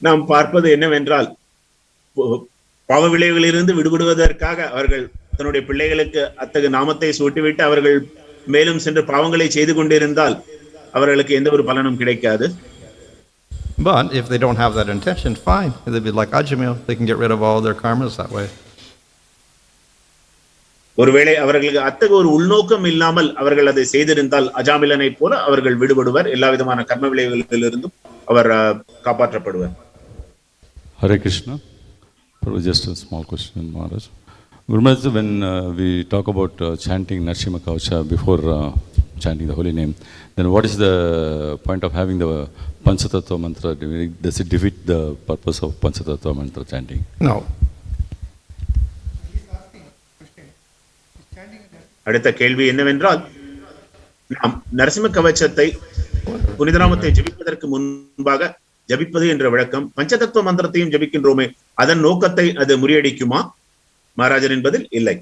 நாம் பார்ப்பது என்னவென்றால், பாவ விளைவுகளிலிருந்து விடுபடுவதற்காக அவர்கள் தன்னுடைய பிள்ளைகளுக்கு அத்தகைய நாமத்தை சூட்டிவிட்டு அவர்கள் மேலும் சென்று பாவங்களை செய்து கொண்டிருந்தால் அவர்களுக்கு எந்த ஒரு பலனும் கிடைக்காது.
But if they don't have that intention, fine. They'd be like Ajamil. They can get rid of all their karmas that way.
ஒருவேளை அவர்களுக்கு அத்தகைய ஒரு உள்நோக்கம் இல்லாமல் அவர்கள் அதை செய்திருந்தால் அஜாமிலனை போல அவர்கள் விடுபடுவர், எல்லா விதமான கர்ம விளைவுகளிலிருந்தும் அவர் காப்பாற்றப்படுவார்.
Hare Krishna. Just a small question, Maharaj. Guru Maharaj, when we talk about chanting Narsimha Kavcha before chanting the holy name, then what is the point of having the Panchatattva mantra? Does it defeat the purpose of Panchatattva mantra chanting?
No.
அடுத்த கேள்வி என்னவென்றால், நாம் நரசிம்ம கவச்சத்தை புனிதநாமத்தை ஜபிப்பதற்கு முன்பாக ஜபிப்பது என்ற விளக்கம் பஞ்சதத்துவ மந்திரத்தையும் ஜபிக்கின்றோமே, அதன் நோக்கத்தை அது முறியடிக்குமா? மகாராஜர் என்பதில் இல்லை.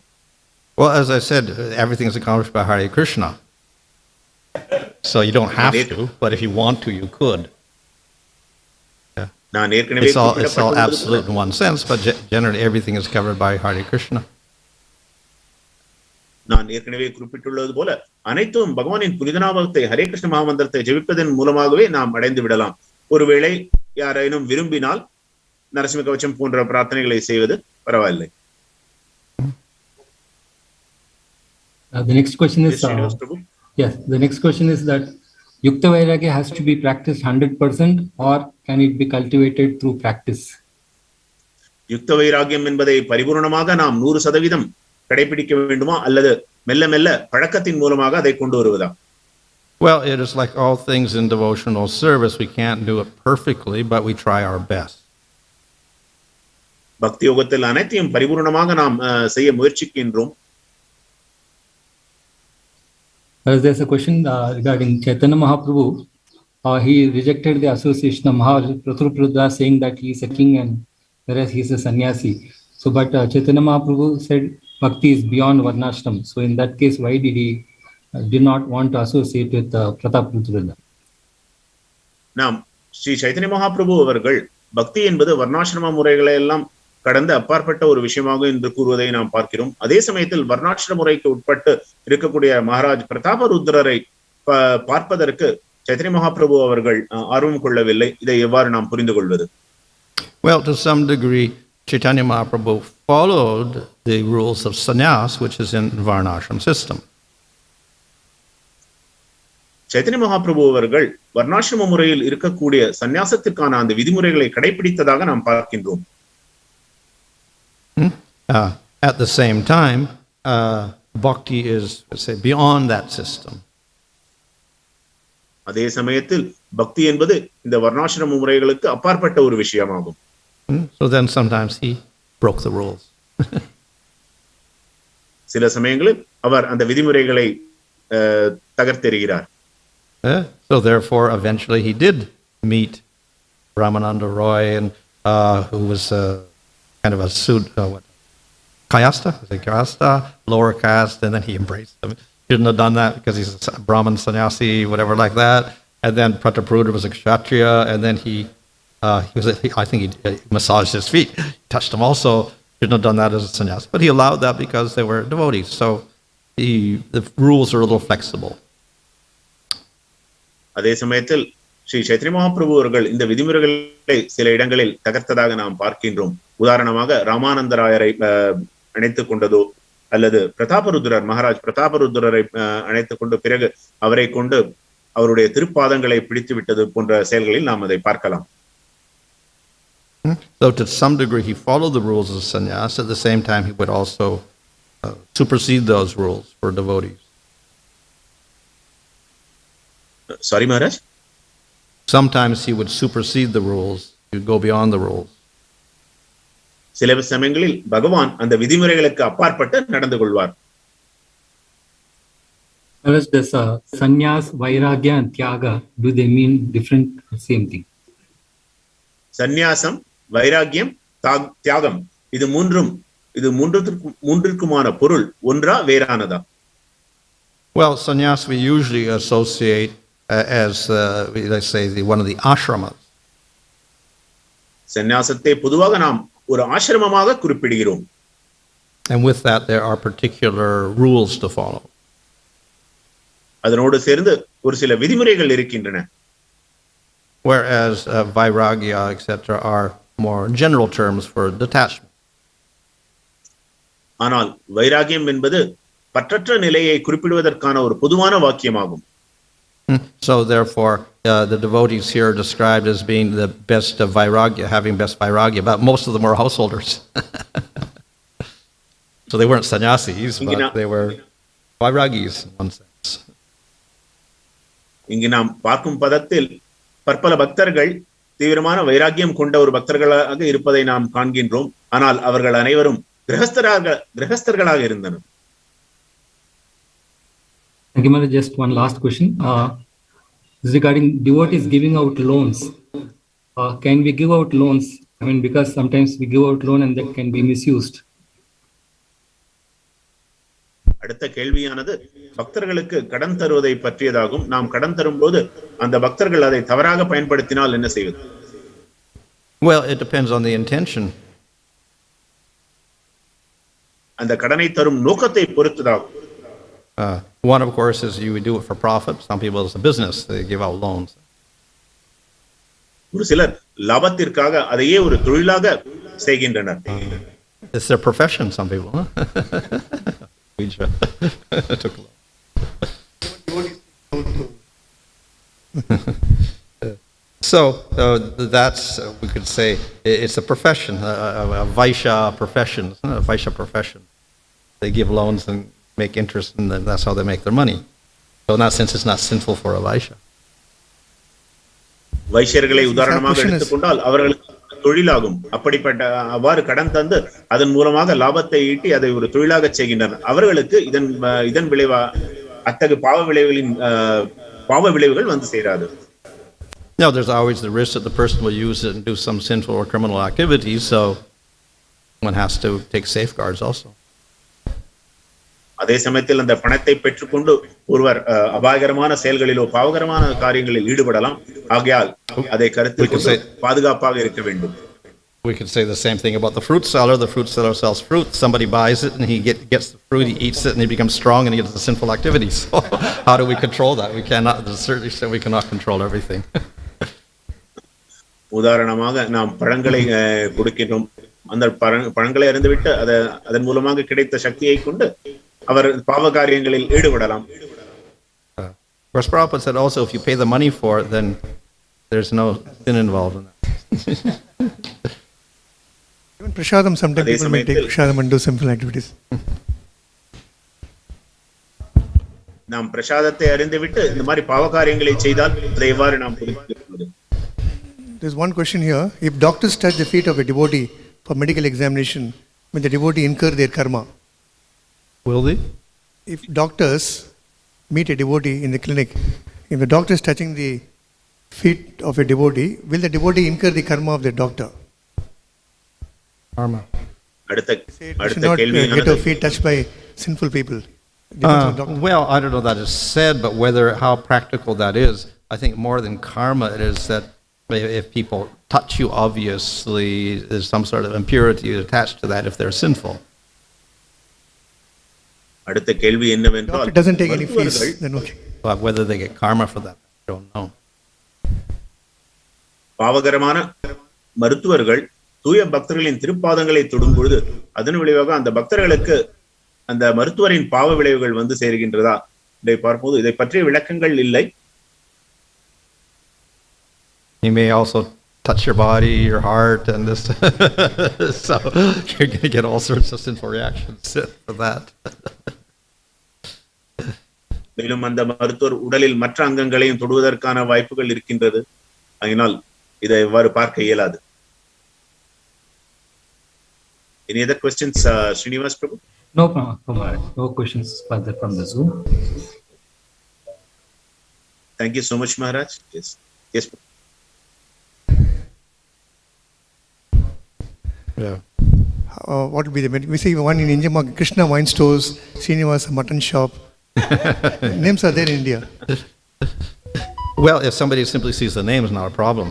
Well, as I said, everything is accomplished by Hare Krishna. So you don't have to, but if you want to, you could.
நான் ஏற்கனவே
It's all absolute in one sense, but generally everything is covered by Hare Krishna.
நான் ஏற்கனவே குறிப்பிட்டுள்ளது போல அனைத்தும் பகவானின் புனிதநாமத்தை ஹரே கிருஷ்ண மகாமந்திரத்தை ஜெபிப்பதன் மூலமாகவே நாம் அடைந்து விடலாம். ஒருவேளை யாரேனும் விரும்பினால் நரசிம்ம கவச்சம் போன்ற பிரார்த்தனைகளை செய்வது பரவாயில்லை.
The next question is yes, the next question is that Yukta Vairagya has to be practiced 100% or can it be cultivated through practice?
யுக்த வைராகியம் என்பதை பரிபூர்ணமாக நாம் 100% கடைபிடிக்க வேண்டுமா அல்லது மெல்ல மெல்ல பழக்கத்தின் மூலமாக அதை கொண்டு வருவதா?
Well, it is like all things in devotional service. We can't do it perfectly, but we try our best.
பக்தி யோகத்தில் அனைத்தையும் பரிபூர்ணமாக நாம் செய்ய முயற்சிக்கின்றோம்.
There's a question regarding Chaitanya Mahaprabhu. He rejected the association of Mahaprabhu saying that he is a king and whereas he is a sannyasi. So, but Chaitanya Mahaprabhu said Bhakti is beyond Varnashram. So, in that case, why did not want to associate with Prataprutra?
நாம் ஸ்ரீ சைத்தன்ய மகாபிரபு அவர்கள் பக்தி என்பது வர்ணாசிரம முறைகளை எல்லாம் கடந்து அப்பாற்பட்ட ஒரு விஷயமாக என்று கூறுவதை நாம் பார்க்கிறோம். அதே சமயத்தில் வர்ணாசிரம முறைக்கு உட்பட்டு இருக்கக்கூடிய மகாராஜ் பிரதாபருத்ரரை பார்ப்பதற்கு சைத்தன்ய மகாபிரபு அவர்கள் ஆர்வம் கொள்ளவில்லை. இதை எவ்வாறு நாம் புரிந்து கொள்வது?
Well, to some degree, Caitanya Mahaprabhu followed the rules of sannyas, which is in Varnashram system.
Chaitanya Mahaprabhu அவர்கள் வர்ணாசிரம முறையில் இருக்கக்கூடிய சந்நியாசத்திற்கான அந்த விதிமுறைகளை கடைபிடித்ததாக நாம் பார்க்கின்றோம்.
At the same time, bhakti is, let's say, beyond that system.
அதே சமயத்தில் பக்தி என்பது இந்த வர்ணாசிரம முறைகளுக்கு அப்பாற்பட்ட ஒரு விஷயமாகும்.
So then sometimes he broke the rules.
சில சமயங்களில் அவர் அந்த விதிமுறைகளை தகர்த்தெறிகிறார்.
So therefore, eventually he did meet Ramananda Roy, and who was kind of a Kayasta, lower caste, and then he embraced him. Shouldn't have done that because he's a Brahmin sannyasi, whatever like that. And then Prataprudra was a Kshatriya, and then I think he massaged his feet, touched them also. Shouldn't have done that as a sannyas. But he allowed that because they were devotees. So the rules are a little flexible.
அதே சமயத்தில் ஸ்ரீ சைத்தன்ய மகாபிரபு அவர்கள் இந்த விதிமுறைகளை சில இடங்களில் தகர்த்ததாக நாம் பார்க்கின்றோம். உதாரணமாக ராமானந்தராயரை அணைத்துக் கொண்டதோ அல்லது பிரதாபருத்ரர் மகாராஜ் பிரதாபருத்ரரை அணைத்துக் கொண்டு பிறகு அவரை கொண்டு அவருடைய திருப்பாதங்களை பிடித்து விட்டது போன்ற செயல்களில் நாம் அதை பார்க்கலாம்.
So to some degree he followed the rules of sannyas. At the same time he would also supersede those rules for devotees.
Sorry, Maharaj?
Sometimes he would supersede the rules. He would go beyond the rules.
சில சமயங்களில் பகவான் அந்த விதிமுறைகளுக்கு அப்பாற்பட்டு நடந்து கொள்வார்.
Does sannyas, vairagya and tyaga, do they mean different, same thing?
சந்நியாசம், வைராகியம், தியாகம் இது மூன்றிற்குமான பொருள் ஒன்றா வேறானதா?
Well, sannyas we usually associate as let's say one of the ashramas.
சந்நியாசத்தை பொதுவாக நாம் ஒரு ஆசிரமமாக குறிப்பிடுகிறோம்.
And with that there are particular rules to follow.
அதனோடு சேர்ந்து ஒரு சில விதிமுறைகள் இருக்கின்றன.
whereas vairagya, etc., are more general terms for detachment.
ஆனால் வைராகியம் என்பது பற்றற்ற நிலையை குறிப்பிடுவதற்கான ஒரு பொதுவான வாக்கியமாகும்.
So therefore, the devotees here are described as being the best of vairagya, having best vairagya, but most of them were householders. So they weren't sannyasis, but they were vairagis in one sense.
இங்கு நாம் பார்க்கும் பதத்தில் பற்பல பக்தர்கள் தீவிரமான வைராகியம் கொண்ட ஒரு பக்தர்களாக இருப்பதை நாம் காண்கின்றோம். ஆனால் அவர்கள் அனைவரும் கிரகஸ்தர்களாக இருந்தனர்.
Thank you, Mother. Just one last question. Regarding devotees giving out loans, can we give out loans? I mean, because sometimes we give out loan and that can be misused.
அடுத்த கேள்வியானது பக்தர்களுக்கு கடன் தருவதை பற்றியதாகும். நாம் கடன் தரும்போது அந்த பக்தர்கள் அதை தவறாக பயன்படுத்தினால் என்ன செய்வது?
Well, it depends on the intention.
அந்த கடனை தரும் நோக்கத்தை பொறுத்ததாகும்.
One, of course, is you would do it for profit. Some people, it's a business. They give out loans.
ஒரு சிலர் லாபத்திற்காக அதையே ஒரு தொழிலாக செய்கின்றனர்.
It's their profession, some people. Took a So that's, we could say, it's a profession, a Vaishya profession. It's not a Vaishya profession. They give loans and make interest, and that's how they make their money. So in that sense, it's not sinful for a Vaishya.
வைஷ்யர்களை உதாரணமாக எடுத்துக்கொண்டால் அவர்களுக்கு தொழிலாகும். அப்படிப்பட்ட அவ்வாறு கடன் தந்து அதன் மூலமாக லாபத்தை ஈட்டி அதை ஒரு தொழிலாக செய்கின்றனர். அவர்களுக்கு இதன் விளைவா அத்தகைய பாவ விளைவுகள் வந்து சேராது.
No, there's always the risk that the person will use it and do some sinful or criminal activities, so one has to take safeguards also.
அதே சமயத்தில் அந்த பணத்தை பெற்றுக்கொண்டு ஒருவர் அபாயகரமான செயல்களிலோ பாவகரமான காரியங்களில் ஈடுபடலாம். ஆகையால் அதை கருத்தில் கொண்டு பாதுகாப்பாக இருக்க வேண்டும்.
We could say the same thing about the fruit seller. The fruit seller sells fruit. Somebody buys it and he gets the fruit, he eats it, and he becomes strong and he gets the sinful activities. So how do we control that? We cannot, certainly we cannot control everything.
உதாரணமாக நாம் பழங்களை கொடுக்கின்றோம். அந்த பழங்களை அறிந்துவிட்டு அதன் மூலமாக கிடைத்த சக்தியை கொண்டு அவர் பாவ காரியங்களில் ஈடுபடலாம்.
Prabhupada said also, if you pay the money for it, then there's no sin involved in that.
Even prasadam, sometimes people may take prasadam and do sinful activities.
நாம் பிரசாதத்தை அறிந்துவிட்டு இந்த மாதிரி பாவ காரியங்களை செய்தால் அதை எவ்வாறு நாம் புரிந்துகொள்வது?
There's one question here. If doctors touch the feet of a devotee for medical examination, will the devotee incur their karma?
Will they?
If doctors meet a devotee in the clinic, if the doctor is touching the feet of a devotee, will the devotee incur the karma of the doctor?
Karma.
We should not get our feet touched by sinful people.
Well, I don't know that is said, but how practical that is, I think more than karma, it is that if people touch you, obviously there's some sort of impurity attached to that if they're sinful.
அடுத்த கேள்வி என்னவென்றால்,
it doesn't take any fees, then okay.
But whether they get karma for that, I don't know.
பாவகரமான மருத்துவர்கள் தூய பக்தர்களின் திருப்பாதங்களை தொடும் பொழுது அதன் விளைவாக அந்த பக்தர்களுக்கு அந்த மருத்துவரின் பாவ விளைவுகள் வந்து சேர்கின்றதா இதை பார்ப்போது இதை பற்றிய விளக்கங்கள் இல்லை.
He may also touch your body, your heart, and this. So you're going to get all sorts of sinful reactions for that.
மேலும் அந்த மருத்துவர் உடலில் மற்ற அங்கங்களையும் தொடுவதற்கான வாய்ப்புகள் இருக்கின்றது. அதனால் இதை எவ்வாறு பார்க்க இயலாது. Any other questions, Srinivas Prabhu?
No questions further from the Zoom.
Thank you so much, Maharaj. Yes.
Yeah.
What would be the we see one in India, Krishna wine stores, Srinivasa mutton shop. Names are there in India.
Well, if somebody simply sees the name, it's not a problem.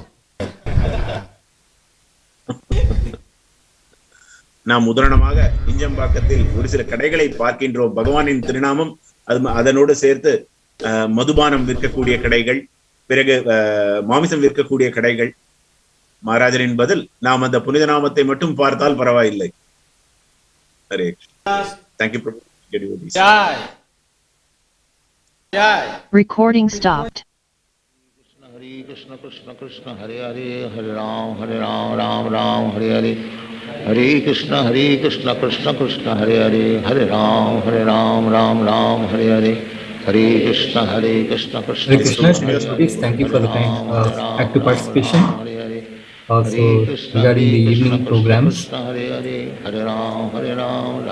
நாம் உதாரணமாக இஞ்சம்பாக்கத்தில் ஒரு சில கடைகளை பார்க்கின்றோம். பகவானின் திருநாமம் அதனோடு சேர்த்து மதுபானம் விற்கக்கூடிய கடைகள், பிறகு மாமிசம் விற்கக்கூடிய கடைகள். மகாராஜரின் பதில், நாம் அந்த புனித நாமத்தை மட்டும் பார்த்தால் பரவாயில்லை. Hare Thank you.
Jai. Jai.
Recording stopped.
Hare Krishna Krishna Krishna Hare Hare Hare Ram Ram Ram Hare Hare Hare Krishna Krishna Krishna Hare Hare Hare Ram Ram Ram Hare Hare Hare Krishna Krishna
Hare Krishna, devotees, thank you for the kind active participation. Also, regarding the evening programs,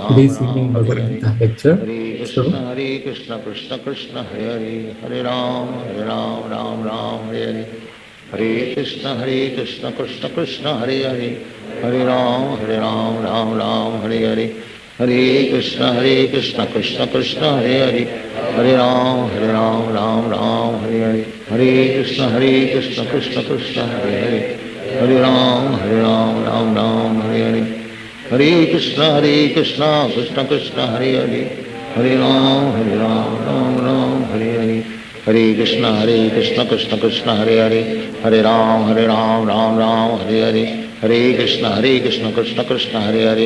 today's evening Bhagavad lecture.
Hare Krishna Krishna Krishna Hare Hare Hare Ram Ram Hare Hare Hare Krishna Krishna Krishna Hare Hare Hare Ram Ram Hare Hare Hare Krishna Krishna Krishna Hare Hare Hare Ram Ram Hare Hare Hare Krishna Krishna Krishna Hare Hare Hare Ram Ram Hare Hare Hare Krishna Krishna Krishna Hare Hare Hare Ram Ram Hare Hare Hare Krishna Krishna Krishna Hare Hare Hare Ram Ram Hare Hare Hare Krishna Krishna Krishna Hare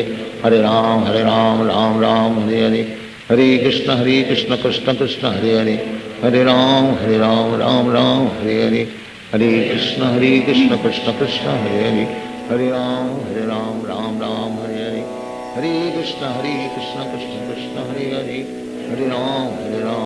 Hare Hare Ram Ram Hare Hare Hare Krishna Krishna Krishna Hare Hare Hare Ram Ram Hare Hare Hare Krishna Krishna Krishna Hare Hare Hare Ram Ram Hare Hare Hare Krishna Krishna Krishna Hare Hare Hare Ram